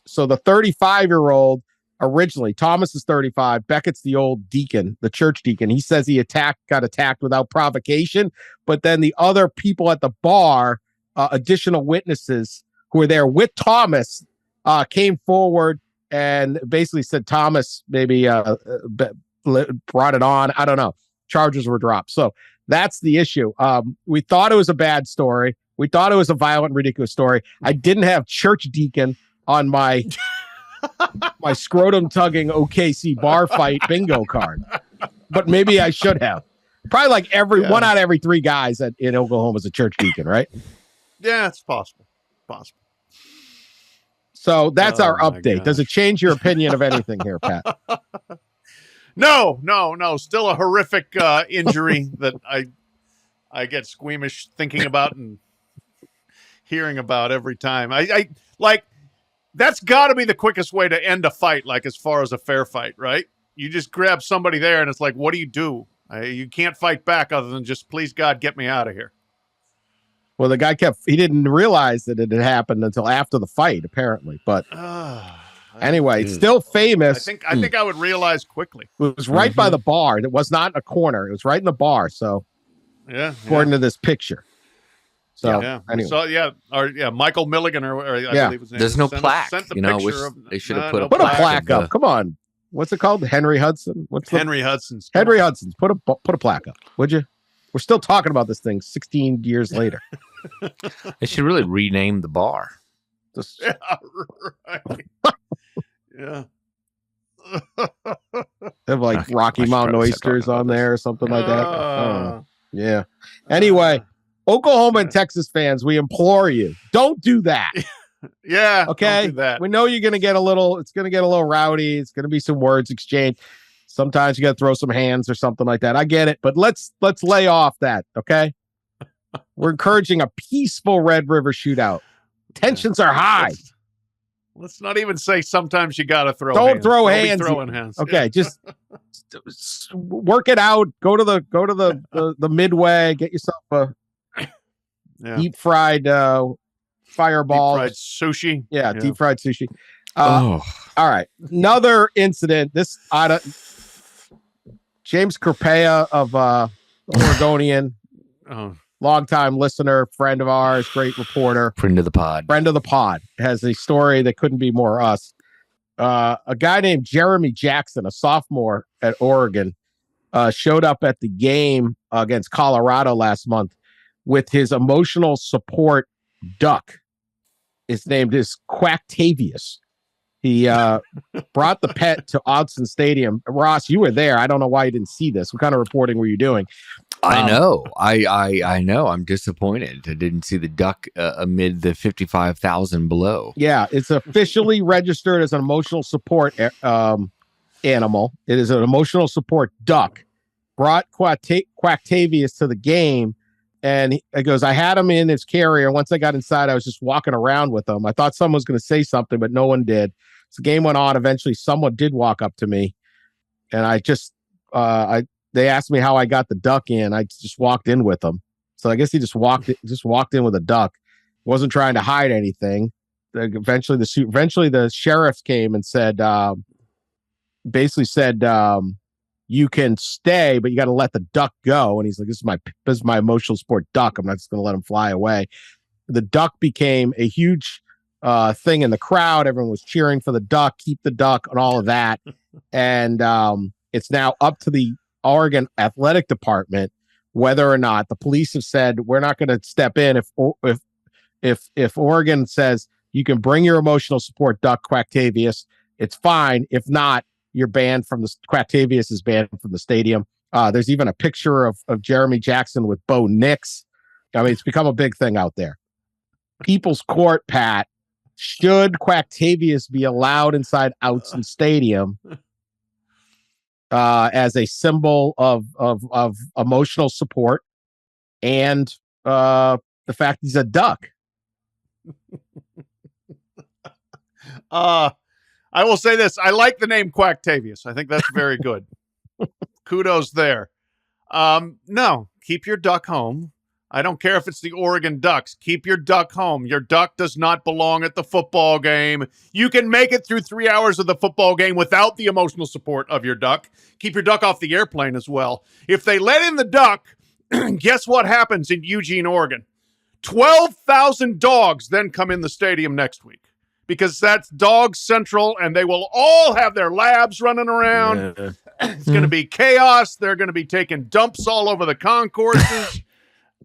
So the 35-year-old originally, Thomas is 35. Beckett's the old deacon, the church deacon. He says he got attacked without provocation. But then the other people at the bar, additional witnesses who were there with Thomas, came forward and basically said Thomas maybe brought it on. I don't know. Charges were dropped. So that's the issue. We thought it was a bad story. We thought it was a violent, ridiculous story. I didn't have church deacon on my scrotum tugging OKC bar fight bingo card, but maybe I should have. Probably like one out of every 3 guys in Oklahoma is a church deacon, right? Yeah, it's possible. So that's our update. Gosh. Does it change your opinion of anything here, Pat? No. Still a horrific injury that I get squeamish thinking about and hearing about every time. I like. That's got to be the quickest way to end a fight, like as far as a fair fight, right? You just grab somebody there and it's like, what do you do? You can't fight back other than just, please God, get me out of here. Well, the guy he didn't realize that it had happened until after the fight, apparently. But anyway, it's still famous. I think I would realize quickly. It was right by the bar. It was not in a corner. It was right in the bar. So, according to this picture. So anyway. Michael Milligan or I believe his name. There's no plaque. They should have put a plaque up. Come on, what's it called? Henry Hudson. Henry Hudson's. Henry Hudson's. Put a plaque up, would you? We're still talking about this thing 16 years later. They should really rename the bar. Yeah, right. Yeah. Have like Rocky Mountain oysters on there or something like that. Yeah. Anyway. Oklahoma and Texas fans, we implore you, don't do that. Yeah. Okay. Don't do that. We know it's going to get a little rowdy. It's going to be some words exchanged. Sometimes you got to throw some hands or something like that. I get it, but let's lay off that. Okay. We're encouraging a peaceful Red River shootout. Tensions are high. Let's not even say sometimes you got to throw Don't hands. throw Don't hands. Throwing hands. Okay. Just work it out. Go to the Midway, get yourself a deep fried fireball. Deep fried sushi. Yeah, deep fried sushi. All right. Another incident. This James Kerpea of Oregonian, longtime listener, friend of ours, great reporter. Friend of the pod. Has a story that couldn't be more us. A guy named Jeremy Jackson, a sophomore at Oregon, showed up at the game against Colorado last month with his emotional support duck. His name is Quacktavius. He brought the pet to Autzen Stadium. Ross, you were there. I don't know why you didn't see this. What kind of reporting were you doing? I know. I know. I'm disappointed. I didn't see the duck amid the 55,000 below. Yeah, it's officially registered as an emotional support animal. It is an emotional support duck. Brought Quacktavius to the game. And he goes, I had him in his carrier. Once I got inside, I was just walking around with him. I thought someone was going to say something, but no one did. So the game went on. Eventually, someone did walk up to me. And I just, they asked me how I got the duck in. I just walked in with him. So I guess he just walked in with a duck. Wasn't trying to hide anything. Eventually, the sheriffs came and said, you can stay, but you got to let the duck go. And he's like, this is my emotional support duck. I'm not just going to let him fly away. The duck became a huge thing in the crowd. Everyone was cheering for the duck, keep the duck, and all of that. And it's now up to the Oregon Athletic Department whether or not the police have said we're not going to step in if Oregon says you can bring your emotional support duck, Quacktavius. It's fine. If not, you're banned from the Quacktavius is banned from the stadium. There's even a picture of Jeremy Jackson with Bo Nix. I mean, it's become a big thing out there. People's Court, Pat. Should Quacktavius be allowed inside Autzen Stadium as a symbol of emotional support and the fact he's a duck? I will say this. I like the name Quacktavius. I think that's very good. Kudos there. No, keep your duck home. I don't care if it's the Oregon Ducks. Keep your duck home. Your duck does not belong at the football game. You can make it through 3 hours of the football game without the emotional support of your duck. Keep your duck off the airplane as well. If they let in the duck, guess what happens in Eugene, Oregon? 12,000 dogs then come in the stadium next week because that's Dog Central, and they will all have their labs running around. Yeah. It's going to be chaos. They're going to be taking dumps all over the concourses.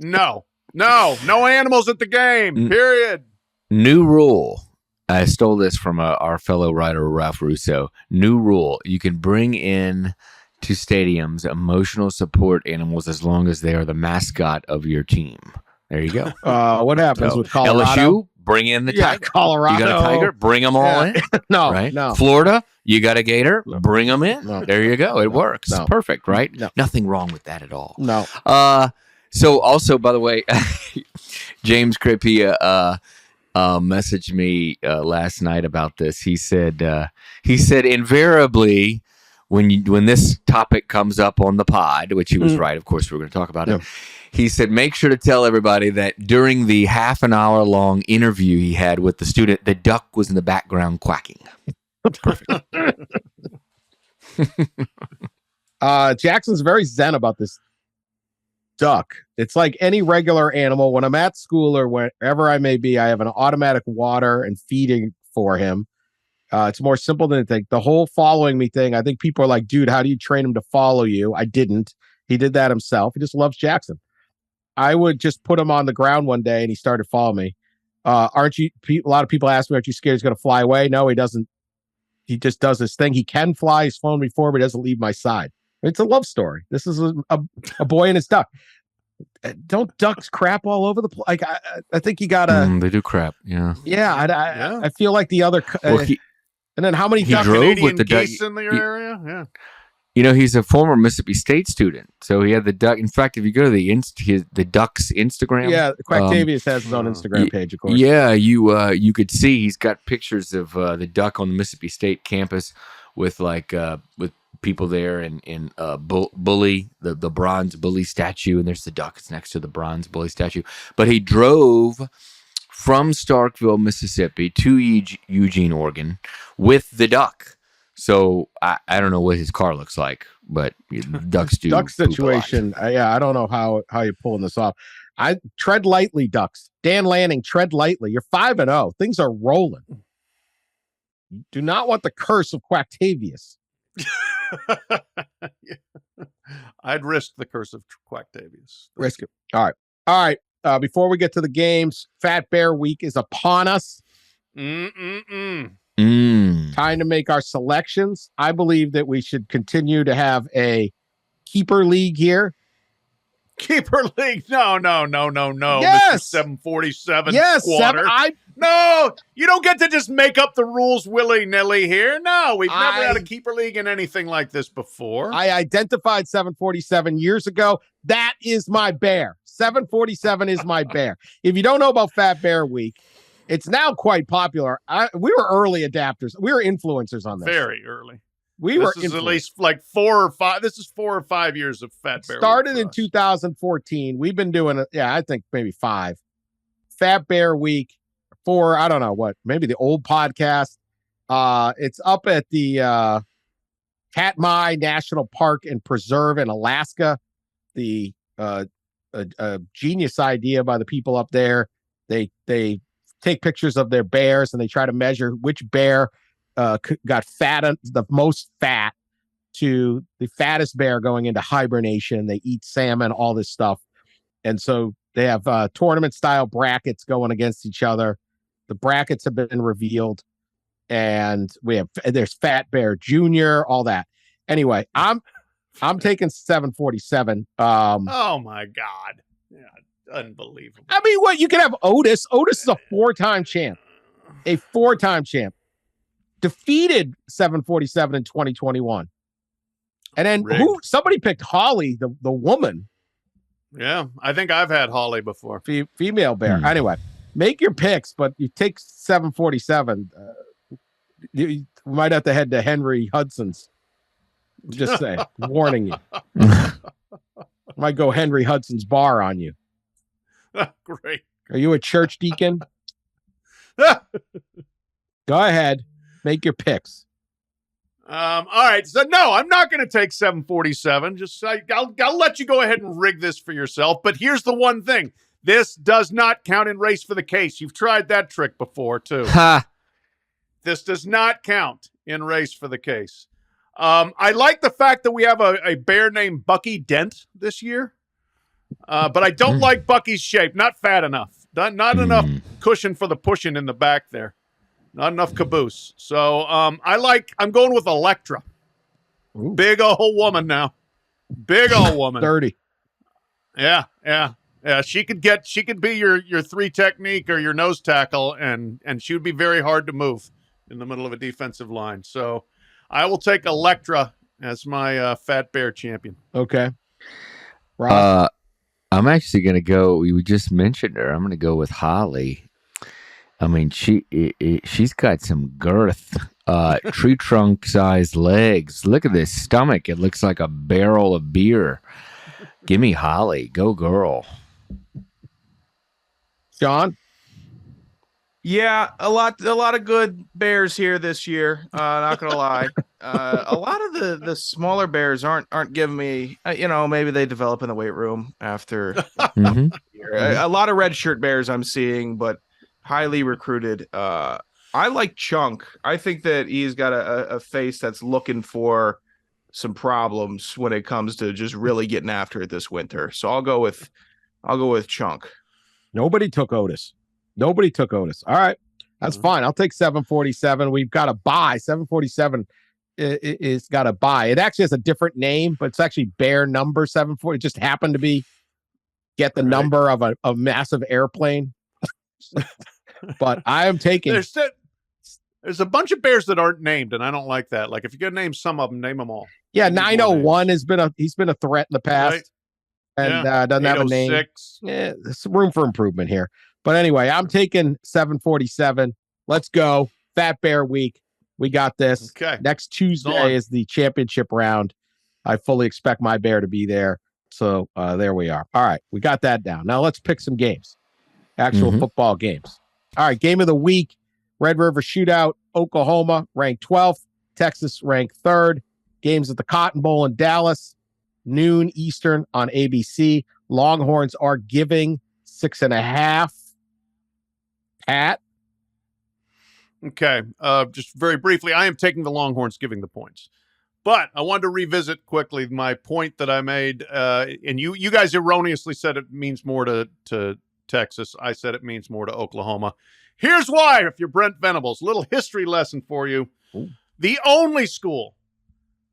No animals at the game, period. New rule. I stole this from our fellow writer, Ralph Russo. New rule. You can bring in to stadiums emotional support animals as long as they are the mascot of your team. There you go. What happens with Colorado? LSU, bring in the tiger. Colorado. You got a tiger, bring them all in. No, right? No. Florida, you got a gator, bring them in. No. There you go. It works. No. Perfect, right? No. Nothing wrong with that at all. No. So also, by the way, James Cripia messaged me last night about this. He said invariably when this topic comes up on the pod, which he was right, of course, we're going to talk about it. He said, make sure to tell everybody that during the half an hour long interview he had with the student, the duck was in the background quacking. Perfect. Jackson's very zen about this duck. It's like any regular animal. When I'm at school or wherever I may be, I have an automatic water and feeding for him. It's more simple than I think. The whole following me thing, I think people are like, dude, how do you train him to follow you? I didn't. He did that himself. He just loves Jackson. I would just put him on the ground one day and he started following me. Aren't you? A lot of people ask me, aren't you scared he's going to fly away? No, he doesn't. He just does his thing. He can fly. He's flown before, but he doesn't leave my side. It's a love story. This is a boy and his duck. Don't ducks crap all over the place? Like I think you gotta. They do crap. Yeah. Yeah. I feel like the other. And then how many he drove Canadian with the geese duck in the area? Yeah. You know, he's a former Mississippi State student, so he had the duck. In fact, if you go to the Duck's Instagram, Quacktavius has his own Instagram page, of course. Yeah, you could see he's got pictures of the duck on the Mississippi State campus with with people there and Bully, the bronze Bully statue, and there's the duck. It's next to the bronze Bully statue. But he drove from Starkville, Mississippi to Eugene, Oregon with the duck. So I don't know what his car looks like, but ducks do. Duck situation. I don't know how you're pulling this off. I tread lightly, Ducks. Dan Lanning, tread lightly. You're 5-0. Things are rolling. You do not want the curse of Quacktavius. I'd risk the curse of Quacktavius. Risk it. All right. Before we get to the games, Fat Bear Week is upon us. Time to make our selections. I believe that we should continue to have a keeper league here. Keeper league? No. Yes. Mr. 747. Yes. No, you don't get to just make up the rules willy-nilly here. No, we've never had a keeper league in anything like this before. I identified 747 years ago. That is my bear. 747 is my bear. If you don't know about Fat Bear Week, it's now quite popular. We were early adapters. We were influencers on this. Very early. This is at least like 4 or 5. This is 4 or 5 years of Fat Bear. Started in 2014. We've been doing it. Yeah, I think maybe 5. Fat Bear Week for, I don't know what, maybe the old podcast. It's up at the Katmai National Park and Preserve in Alaska. The a genius idea by the people up there. They take pictures of their bears and they try to measure which bear got the most fat to the fattest bear going into hibernation. They eat salmon, all this stuff. And so they have tournament style brackets going against each other. The brackets have been revealed and there's Fat Bear Jr., all that. Anyway, I'm taking 747. Oh my God. Yeah, unbelievable. I mean, what, you can have Otis. Otis is a 4-time champ. A 4-time champ. Defeated 747 in 2021. And then somebody picked Holly, the woman. Yeah, I think I've had Holly before. Female bear. Anyway, make your picks, but you take 747. You might have to head to Henry Hudson's. Just saying, warning you. Might go Henry Hudson's bar on you. Great. Are you a church deacon? Go ahead. Make your picks. All right. So, no, I'm not going to take 747. I'll let you go ahead and rig this for yourself. But here's the one thing. This does not count in race for the case. You've tried that trick before, too. Ha! This does not count in race for the case. I like the fact that we have a bear named Bucky Dent this year. But I don't like Bucky's shape. Not fat enough. Not enough cushion for the pushing in the back there. Not enough caboose. So I'm going with Electra. Ooh. Big old woman now. Big old woman. 30. Yeah. She could be your three technique or your nose tackle, and she would be very hard to move in the middle of a defensive line. So I will take Electra as my fat bear champion. Okay. Ross? I'm actually going to go. We just mentioned her. I'm going to go with Holly. I mean, she's got some girth, tree trunk sized legs. Look at this stomach. It looks like a barrel of beer. Give me Holly. Go girl. John? Yeah, a lot of good bears here this year. Not gonna lie, a lot of the smaller bears aren't giving me. Maybe they develop in the weight room after. A lot of red shirt bears I'm seeing, but highly recruited. I like Chunk. I think that he's got a face that's looking for some problems when it comes to just really getting after it this winter. So I'll go with Chunk. Nobody took Otis. All right. That's fine. I'll take 747. We've got a buy. 747 is got a buy. It actually has a different name, but it's actually bear number 740. It just happened to be get the number of a massive airplane. But I am taking. There's a bunch of bears that aren't named, and I don't like that. Like if you're gonna name some of them, name them all. Yeah, 901 he's been a threat in the past, and doesn't have a name. Yeah, there's some room for improvement here. But anyway, I'm taking 747. Let's go. Fat Bear Week. We got this. Okay. Next Tuesday is the championship round. I fully expect my bear to be there. So there we are. All right. We got that down. Now let's pick some games. Actual football games. All right. Game of the week. Red River Shootout. Oklahoma ranked 12th. Texas ranked 3rd. Games at the Cotton Bowl in Dallas. Noon Eastern on ABC. Longhorns are giving 6.5. Pat? Okay. Just very briefly, I am taking the Longhorns, giving the points. But I wanted to revisit quickly my point that I made. And you guys erroneously said it means more to Texas. I said it means more to Oklahoma. Here's why, if you're Brent Venables. Little history lesson for you. Ooh. The only school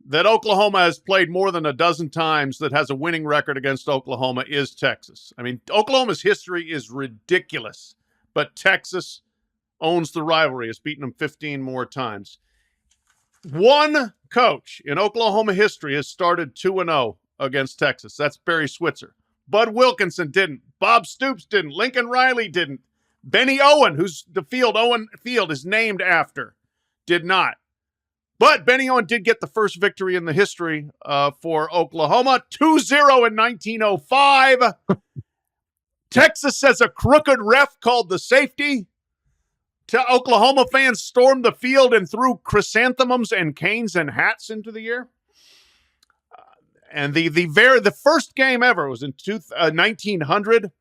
that Oklahoma has played more than a dozen times that has a winning record against Oklahoma is Texas. I mean, Oklahoma's history is ridiculous. But Texas owns the rivalry. Has beaten them 15 more times. One coach in Oklahoma history has started 2-0 against Texas. That's Barry Switzer. Bud Wilkinson didn't. Bob Stoops didn't. Lincoln Riley didn't. Benny Owen, who's the Owen Field is named after, did not. But Benny Owen did get the first victory in the history for Oklahoma. 2-0 in 1905. Texas says a crooked ref called the safety. Oklahoma fans stormed the field and threw chrysanthemums and canes and hats into the air. And the first game ever was in 1900.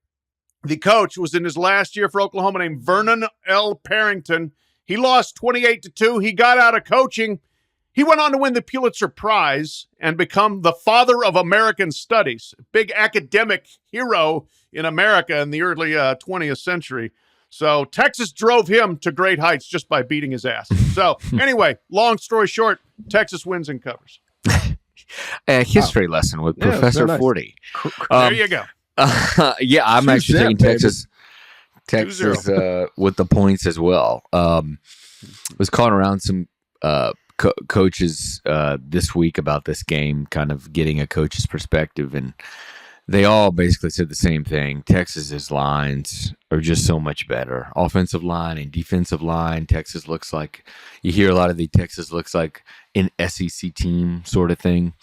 The coach was in his last year for Oklahoma named Vernon L. Parrington. He lost 28-2. He got out of coaching. He went on to win the Pulitzer Prize and become the father of American studies, big academic hero in America in the early 20th century. So Texas drove him to great heights just by beating his ass. So anyway, long story short, Texas wins and covers. A history lesson with Professor Forde. There you go. I'm actually taking Texas. Texas with the points as well. Was calling around some coaches this week about this game, kind of getting a coach's perspective, and they all basically said the same thing. Texas's lines are just so much better. Offensive line and defensive line. Texas looks like, you hear a lot of the Texas looks like an SEC team sort of thing.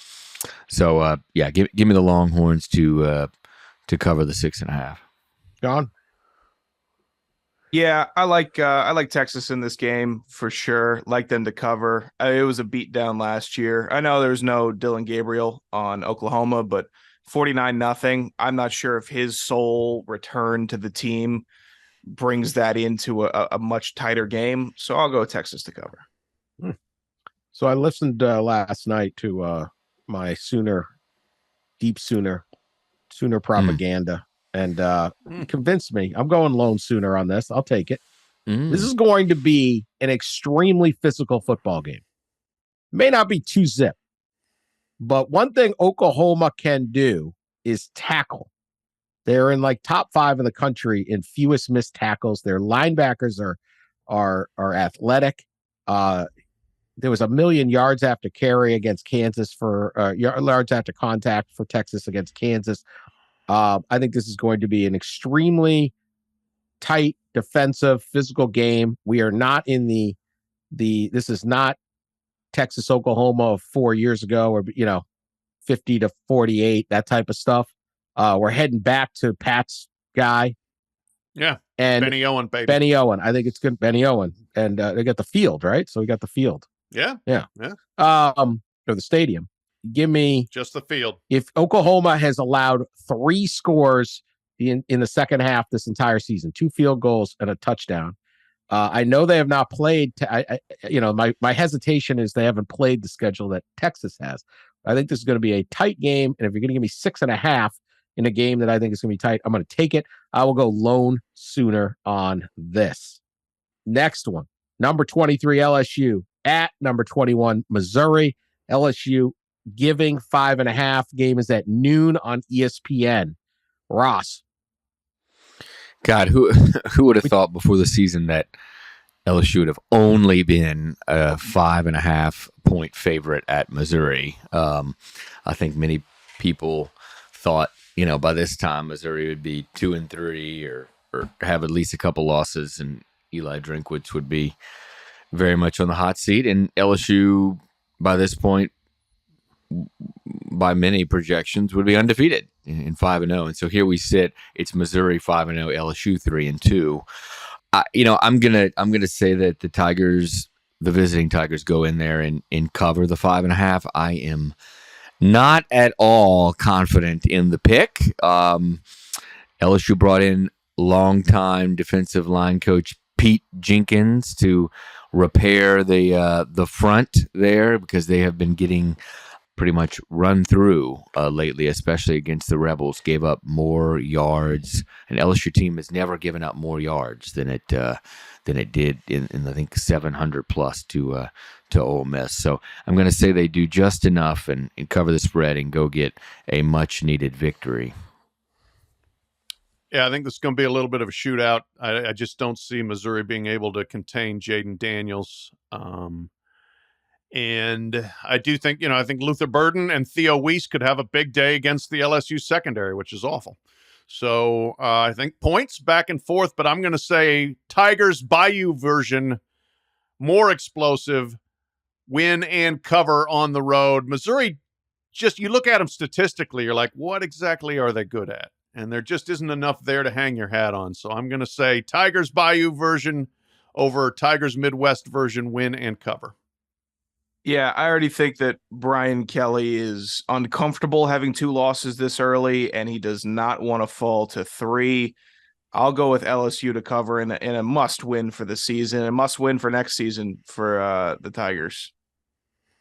So give me the Longhorns to cover the 6.5. John? Yeah, I like Texas in this game for sure. Like them to cover. It was a beatdown last year. I know there's no Dylan Gabriel on Oklahoma, but 49-0. I'm not sure if his sole return to the team brings that into a much tighter game. So I'll go Texas to cover. So I listened last night to my deep Sooner propaganda, and convinced me. I'm going lone Sooner on this. I'll take it. This is going to be an extremely physical football game. May not be 2-zip, but one thing Oklahoma can do is tackle. They're in like top 5 in the country in fewest missed tackles. Their linebackers are athletic. There was 1 million yards after carry against Kansas for yards after contact for Texas against Kansas. I think this is going to be an extremely tight, defensive, physical game. We are not in this is not Texas, Oklahoma of 4 years ago, or 50-48, that type of stuff. We're heading back to Pat's guy. Yeah. And Benny Owen, baby. Benny Owen. I think it's good. Benny Owen. And they got the field, right? So we got the field. Yeah. Yeah. Or the stadium. Give me just the field. If Oklahoma has allowed 3 scores in the second half this entire season, 2 field goals and a touchdown. I know they have not played. My hesitation is they haven't played the schedule that Texas has. I think this is going to be a tight game, and if you're going to give me 6.5 in a game that I think is going to be tight, I'm going to take it. I will go lone Sooner on this. Next one, number 23 LSU at number 21 Missouri. LSU giving 5.5. Game is at noon on ESPN. Ross. God, who would have thought before the season that LSU would have only been a 5.5 point favorite at Missouri? I think many people thought, by this time Missouri would be 2-3 or have at least a couple losses, and Eli Drinkwitz would be very much on the hot seat. And LSU, by this point, by many projections, would be undefeated in 5-0. And so here we sit. It's Missouri 5-0, LSU 3-2. I'm gonna say that the visiting Tigers, go in there and cover the 5.5. I am not at all confident in the pick. LSU brought in longtime defensive line coach Pete Jenkins to repair the front there, because they have been getting pretty much run through lately, especially against the Rebels. Gave up more yards. An LSU team has never given up more yards than it did in I think 700 plus to Ole Miss. So I'm going to say they do just enough and cover the spread and go get a much needed victory. Yeah, I think this is going to be a little bit of a shootout. I just don't see Missouri being able to contain Jaden Daniels. And I do think, I think Luther Burden and Theo Weiss could have a big day against the LSU secondary, which is awful. So I think points back and forth, but I'm going to say Tigers Bayou version, more explosive, win and cover on the road. Missouri, you look at them statistically, you're like, what exactly are they good at? And there just isn't enough there to hang your hat on. So I'm going to say Tigers Bayou version over Tigers Midwest version, win and cover. Yeah, I already think that Brian Kelly is uncomfortable having 2 losses this early, and he does not want to fall to 3. I'll go with LSU to cover in a must-win for the season, a must-win for next season for the Tigers.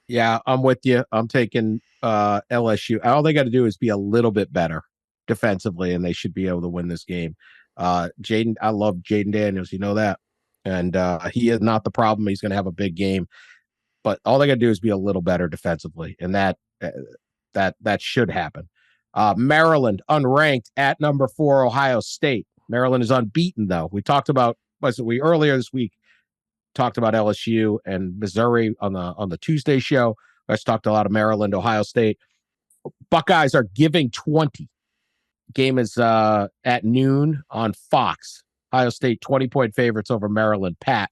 Yeah, I'm with you. I'm taking LSU. All they got to do is be a little bit better defensively, and they should be able to win this game. I love Jaden Daniels, you know that. And he is not the problem. He's going to have a big game. But all they got to do is be a little better defensively, and that should happen. Maryland unranked at number 4 Ohio State. Maryland is unbeaten, though. We talked about earlier this week talked about LSU and Missouri on the Tuesday show. Let's talked a lot of Maryland, Ohio State. Buckeyes are giving 20. Game is at noon on Fox. Ohio State 20-point favorites over Maryland. Pat.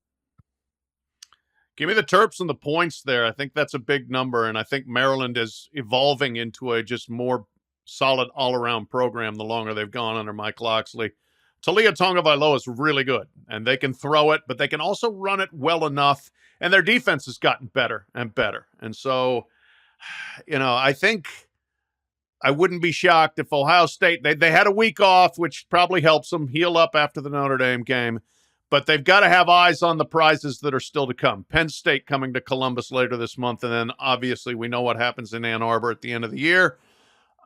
Give me the Terps and the points there. I think that's a big number, and I think Maryland is evolving into a just more solid all-around program the longer they've gone under Mike Loxley. Talia Tonga is really good, and they can throw it, but they can also run it well enough, and their defense has gotten better and better. And so, I think I wouldn't be shocked if Ohio State, they had a week off, which probably helps them heal up after the Notre Dame game, but they've got to have eyes on the prizes that are still to come. Penn State coming to Columbus later this month, and then obviously we know what happens in Ann Arbor at the end of the year.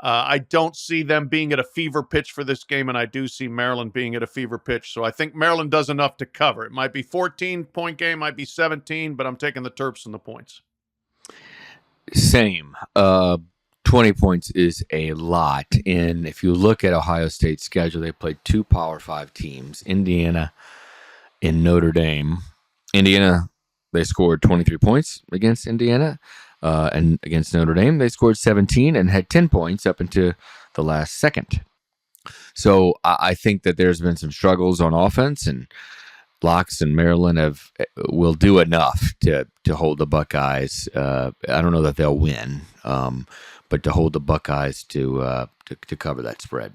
I don't see them being at a fever pitch for this game, and I do see Maryland being at a fever pitch. So I think Maryland does enough to cover. It might be 14-point game, might be 17, but I'm taking the Terps and the points. Same. 20 points is a lot. And if you look at Ohio State's schedule, they played 2 Power 5 teams, Indiana and Notre Dame. Indiana, they scored 23 points against Indiana. And against Notre Dame, they scored 17 and had 10 points up into the last second. So I think that there's been some struggles on offense, and Locks and Maryland will do enough to hold the Buckeyes. I don't know that they'll win, but to hold the Buckeyes to cover that spread.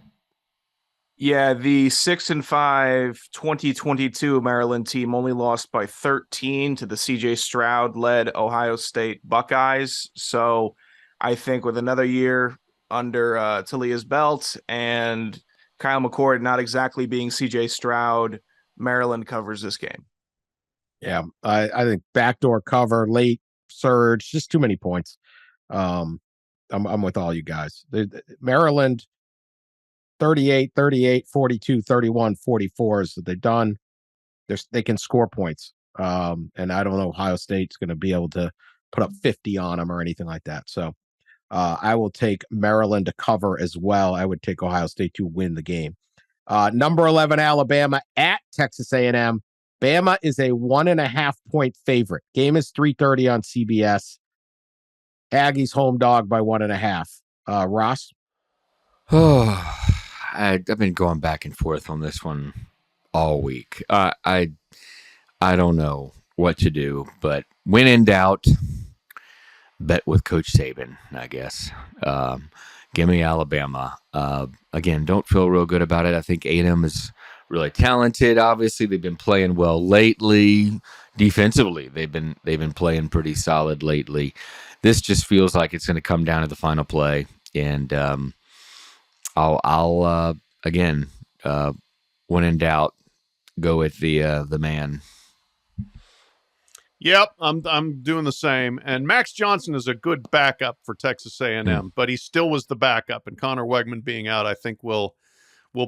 Yeah, the 6-5 2022 Maryland team only lost by 13 to the CJ Stroud-led Ohio State Buckeyes. So I think with another year under Talia's belt and Kyle McCord not exactly being CJ Stroud, Maryland covers this game. Yeah, I think backdoor cover, late surge, just too many points. I'm with all you guys. Maryland 38, 38, 42, 31, 44 is that they've done. They can score points. And I don't know Ohio State's going to be able to put up 50 on them or anything like that. So I will take Maryland to cover as well. I would take Ohio State to win the game. Number 11, Alabama at Texas A&M. Bama is a 1.5-point favorite. Game is 3:30 on CBS. Aggies home dog by 1.5. Ross? I've been going back and forth on this one all week. I don't know what to do, but when in doubt, bet with Coach Saban, I guess. Give me Alabama. Again, don't feel real good about it. I think A&M is really talented. Obviously, they've been playing well lately. Defensively, they've been playing pretty solid lately. This just feels like it's going to come down to the final play, and I'll again, when in doubt, go with the man. Yep, I'm doing the same. And Max Johnson is a good backup for Texas A&M, but he still was the backup. And Connor Wegman being out, I think will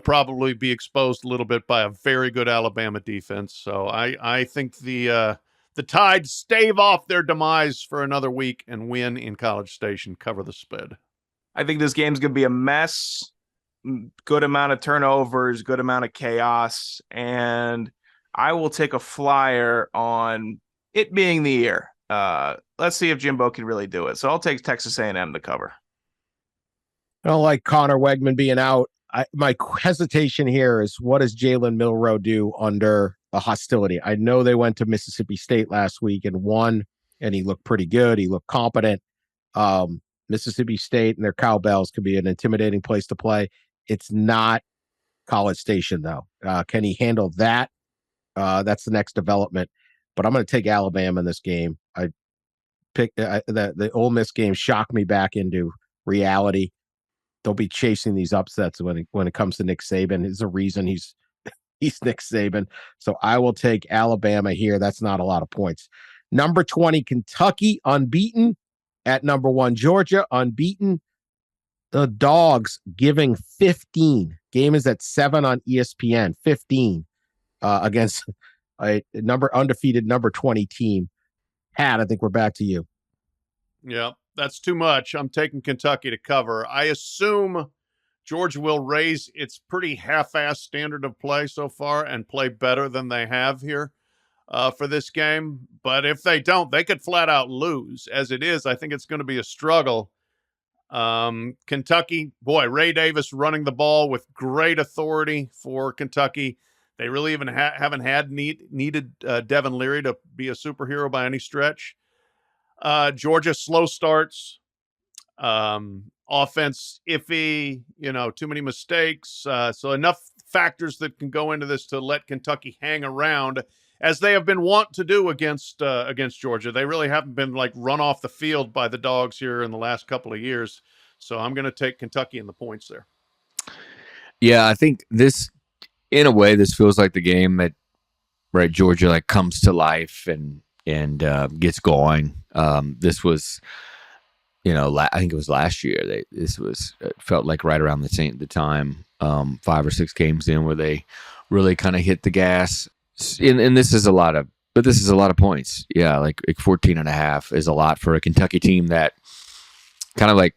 probably be exposed a little bit by a very good Alabama defense. So I think the Tide stave off their demise for another week and win in College Station, cover the spread. I think this game's going to be a mess. Good amount of turnovers, good amount of chaos, and I will take a flyer on it being the year. Let's see if Jimbo can really do it. So I'll take Texas A&M to cover. I don't like Connor Wegman being out. My hesitation here is, what does Jalen Milroe do under a hostility? I know they went to Mississippi State last week and won, and he looked pretty good. He looked competent. Mississippi State and their cowbells could be an intimidating place to play. It's not College Station, though. Can he handle that? That's the next development. But I'm going to take Alabama in this game. I picked the Ole Miss game, shocked me back into reality. Don't be chasing these upsets when it comes to Nick Saban. There's a reason he's Nick Saban. So I will take Alabama here. That's not a lot of points. Number 20, Kentucky, unbeaten. At number 1, Georgia, unbeaten. The Dogs giving 15. Game is at 7 on ESPN. 15 against a undefeated number 20 team. Pat, I think we're back to you. Yeah, that's too much. I'm taking Kentucky to cover. I assume Georgia will raise its pretty half-assed standard of play so far and play better than they have here for this game. But if they don't, they could flat out lose. As it is, I think it's going to be a struggle. Kentucky, boy, Ray Davis running the ball with great authority for Kentucky. They really even haven't had needed Devin Leary to be a superhero by any stretch. Georgia, slow starts. Offense iffy, too many mistakes. So enough factors that can go into this to let Kentucky hang around, as they have been wont to do against Georgia. They really haven't been like run off the field by the dogs here in the last couple of years. So I'm going to take Kentucky in the points there. Yeah, I think this, in a way, this feels like the game that Georgia like comes to life and gets going. This was, I think it was last year. This felt like right around the time, 5 or 6 games in where they really kind of hit the gas. And this is a lot of points. Yeah, like 14.5 is a lot for a Kentucky team that kind of like,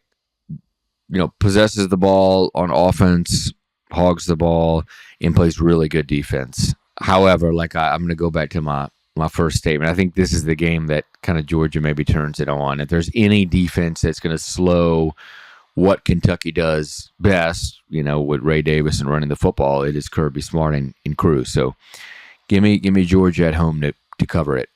possesses the ball on offense, hogs the ball, and plays really good defense. However, I'm going to go back to my first statement. I think this is the game that kind of Georgia maybe turns it on. If there's any defense that's going to slow what Kentucky does best, with Ray Davis and running the football, it is Kirby Smart and crew. So give me Georgia at home to cover it.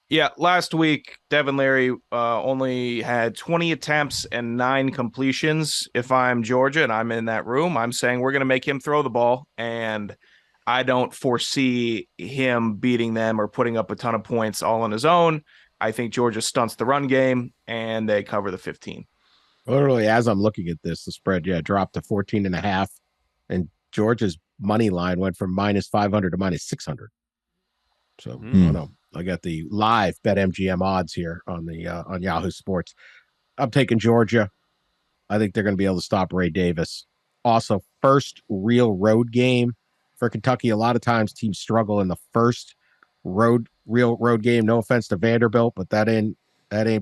Yeah, last week, Devin Leary only had 20 attempts and 9 completions. If I'm Georgia and I'm in that room, I'm saying we're going to make him throw the ball, and I don't foresee him beating them or putting up a ton of points all on his own. I think Georgia stunts the run game, and they cover the 15. Literally, as I'm looking at this, the spread, dropped to 14.5, and Georgia's money line went from -500 to -600. So, I don't know. I got the live BetMGM odds here on the on Yahoo Sports. I'm taking Georgia. I think they're going to be able to stop Ray Davis. Also, first real road game for Kentucky. A lot of times teams struggle in the first real road game. No offense to Vanderbilt, but that ain't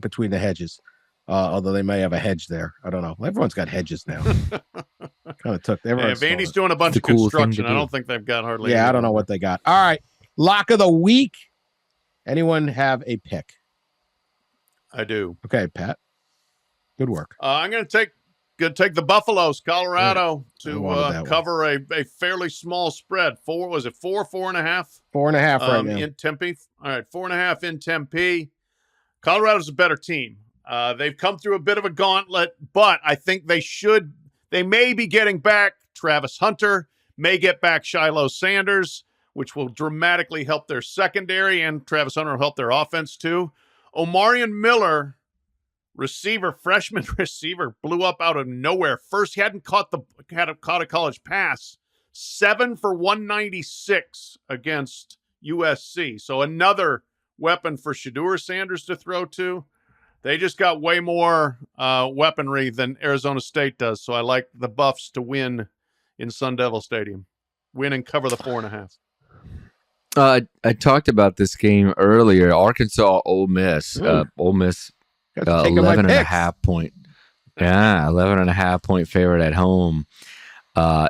between the hedges. Although they may have a hedge there. I don't know. Everyone's got hedges now. Kind of took. Vandy's doing a bunch of construction. I don't think they've got hardly. Yeah, I don't know what they got. All right, lock of the week. Anyone have a pick? I do. Okay, Pat. Good work. I'm going to take the Buffaloes, Colorado, to cover a fairly small spread. 4.5? 4.5 right now. In Tempe. All right, 4.5 in Tempe. Colorado's a better team. They've come through a bit of a gauntlet, but I think they may be getting back Travis Hunter, may get back Shiloh Sanders, which will dramatically help their secondary, and Travis Hunter will help their offense too. Omarion Miller, freshman receiver, blew up out of nowhere. First, he hadn't caught a college pass. 7 for 196 against USC. So another weapon for Shedeur Sanders to throw to. They just got way more weaponry than Arizona State does. So I like the Buffs to win in Sun Devil Stadium. Win and cover the 4.5. I talked about this game earlier. Arkansas, Ole Miss. Ole Miss, 11.5 point. Yeah, 11.5 point favorite at home.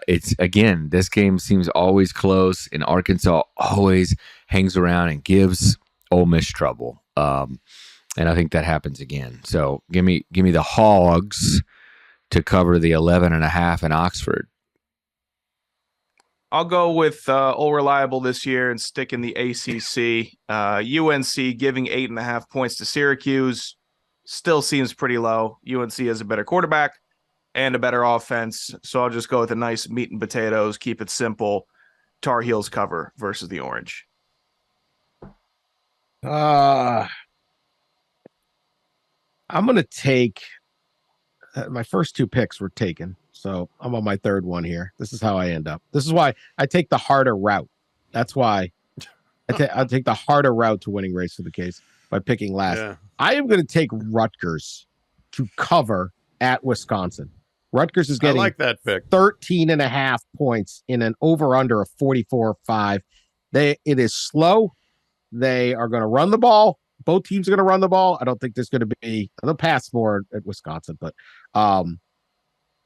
It's again, this game seems always close, and Arkansas always hangs around and gives Ole Miss trouble. And I think that happens again. So give me the Hogs to cover the 11.5 in Oxford. I'll go with All Reliable this year and stick in the ACC. UNC giving 8.5 points to Syracuse still seems pretty low. UNC has a better quarterback and a better offense, so I'll just go with a nice meat and potatoes, keep it simple. Tar Heels cover versus the Orange. I'm going to take my first 2 picks were taken. So I'm on my third one here. This is how I end up. This is why I take the harder route. That's why I'll take the harder route to winning race of the case by picking last. Yeah. I am going to take Rutgers to cover at Wisconsin. Rutgers is getting, I like that pick, 13.5 points in an over-under of 44.5. It is slow. They are going to run the ball. Both teams are going to run the ball. I don't think there's going to be, they'll pass more at Wisconsin, but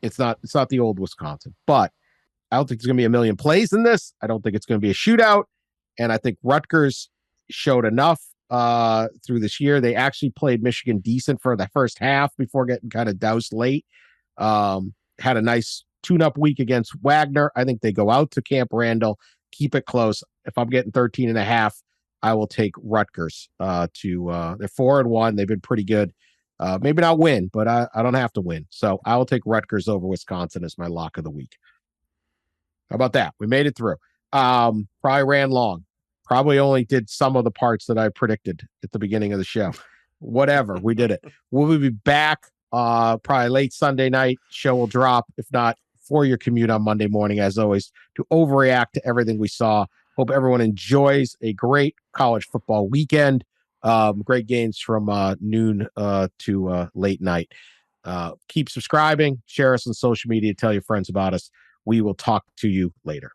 it's not the old Wisconsin. But I don't think there's going to be a million plays in this. I don't think it's going to be a shootout. And I think Rutgers showed enough through this year. They actually played Michigan decent for the first half before getting kind of doused late. Had a nice tune-up week against Wagner. I think they go out to Camp Randall, keep it close. If I'm getting 13.5, I will take Rutgers they're 4-1. They've been pretty good. Maybe not win, but I don't have to win. So I will take Rutgers over Wisconsin as my lock of the week. How about that? We made it through. Probably ran long. Probably only did some of the parts that I predicted at the beginning of the show. Whatever, we did it. We'll be back probably late Sunday night. Show will drop, if not for your commute on Monday morning, as always, to overreact to everything we saw. Hope everyone enjoys a great college football weekend. Great games from noon to late night. Keep subscribing, share us on social media, tell your friends about us. We will talk to you later.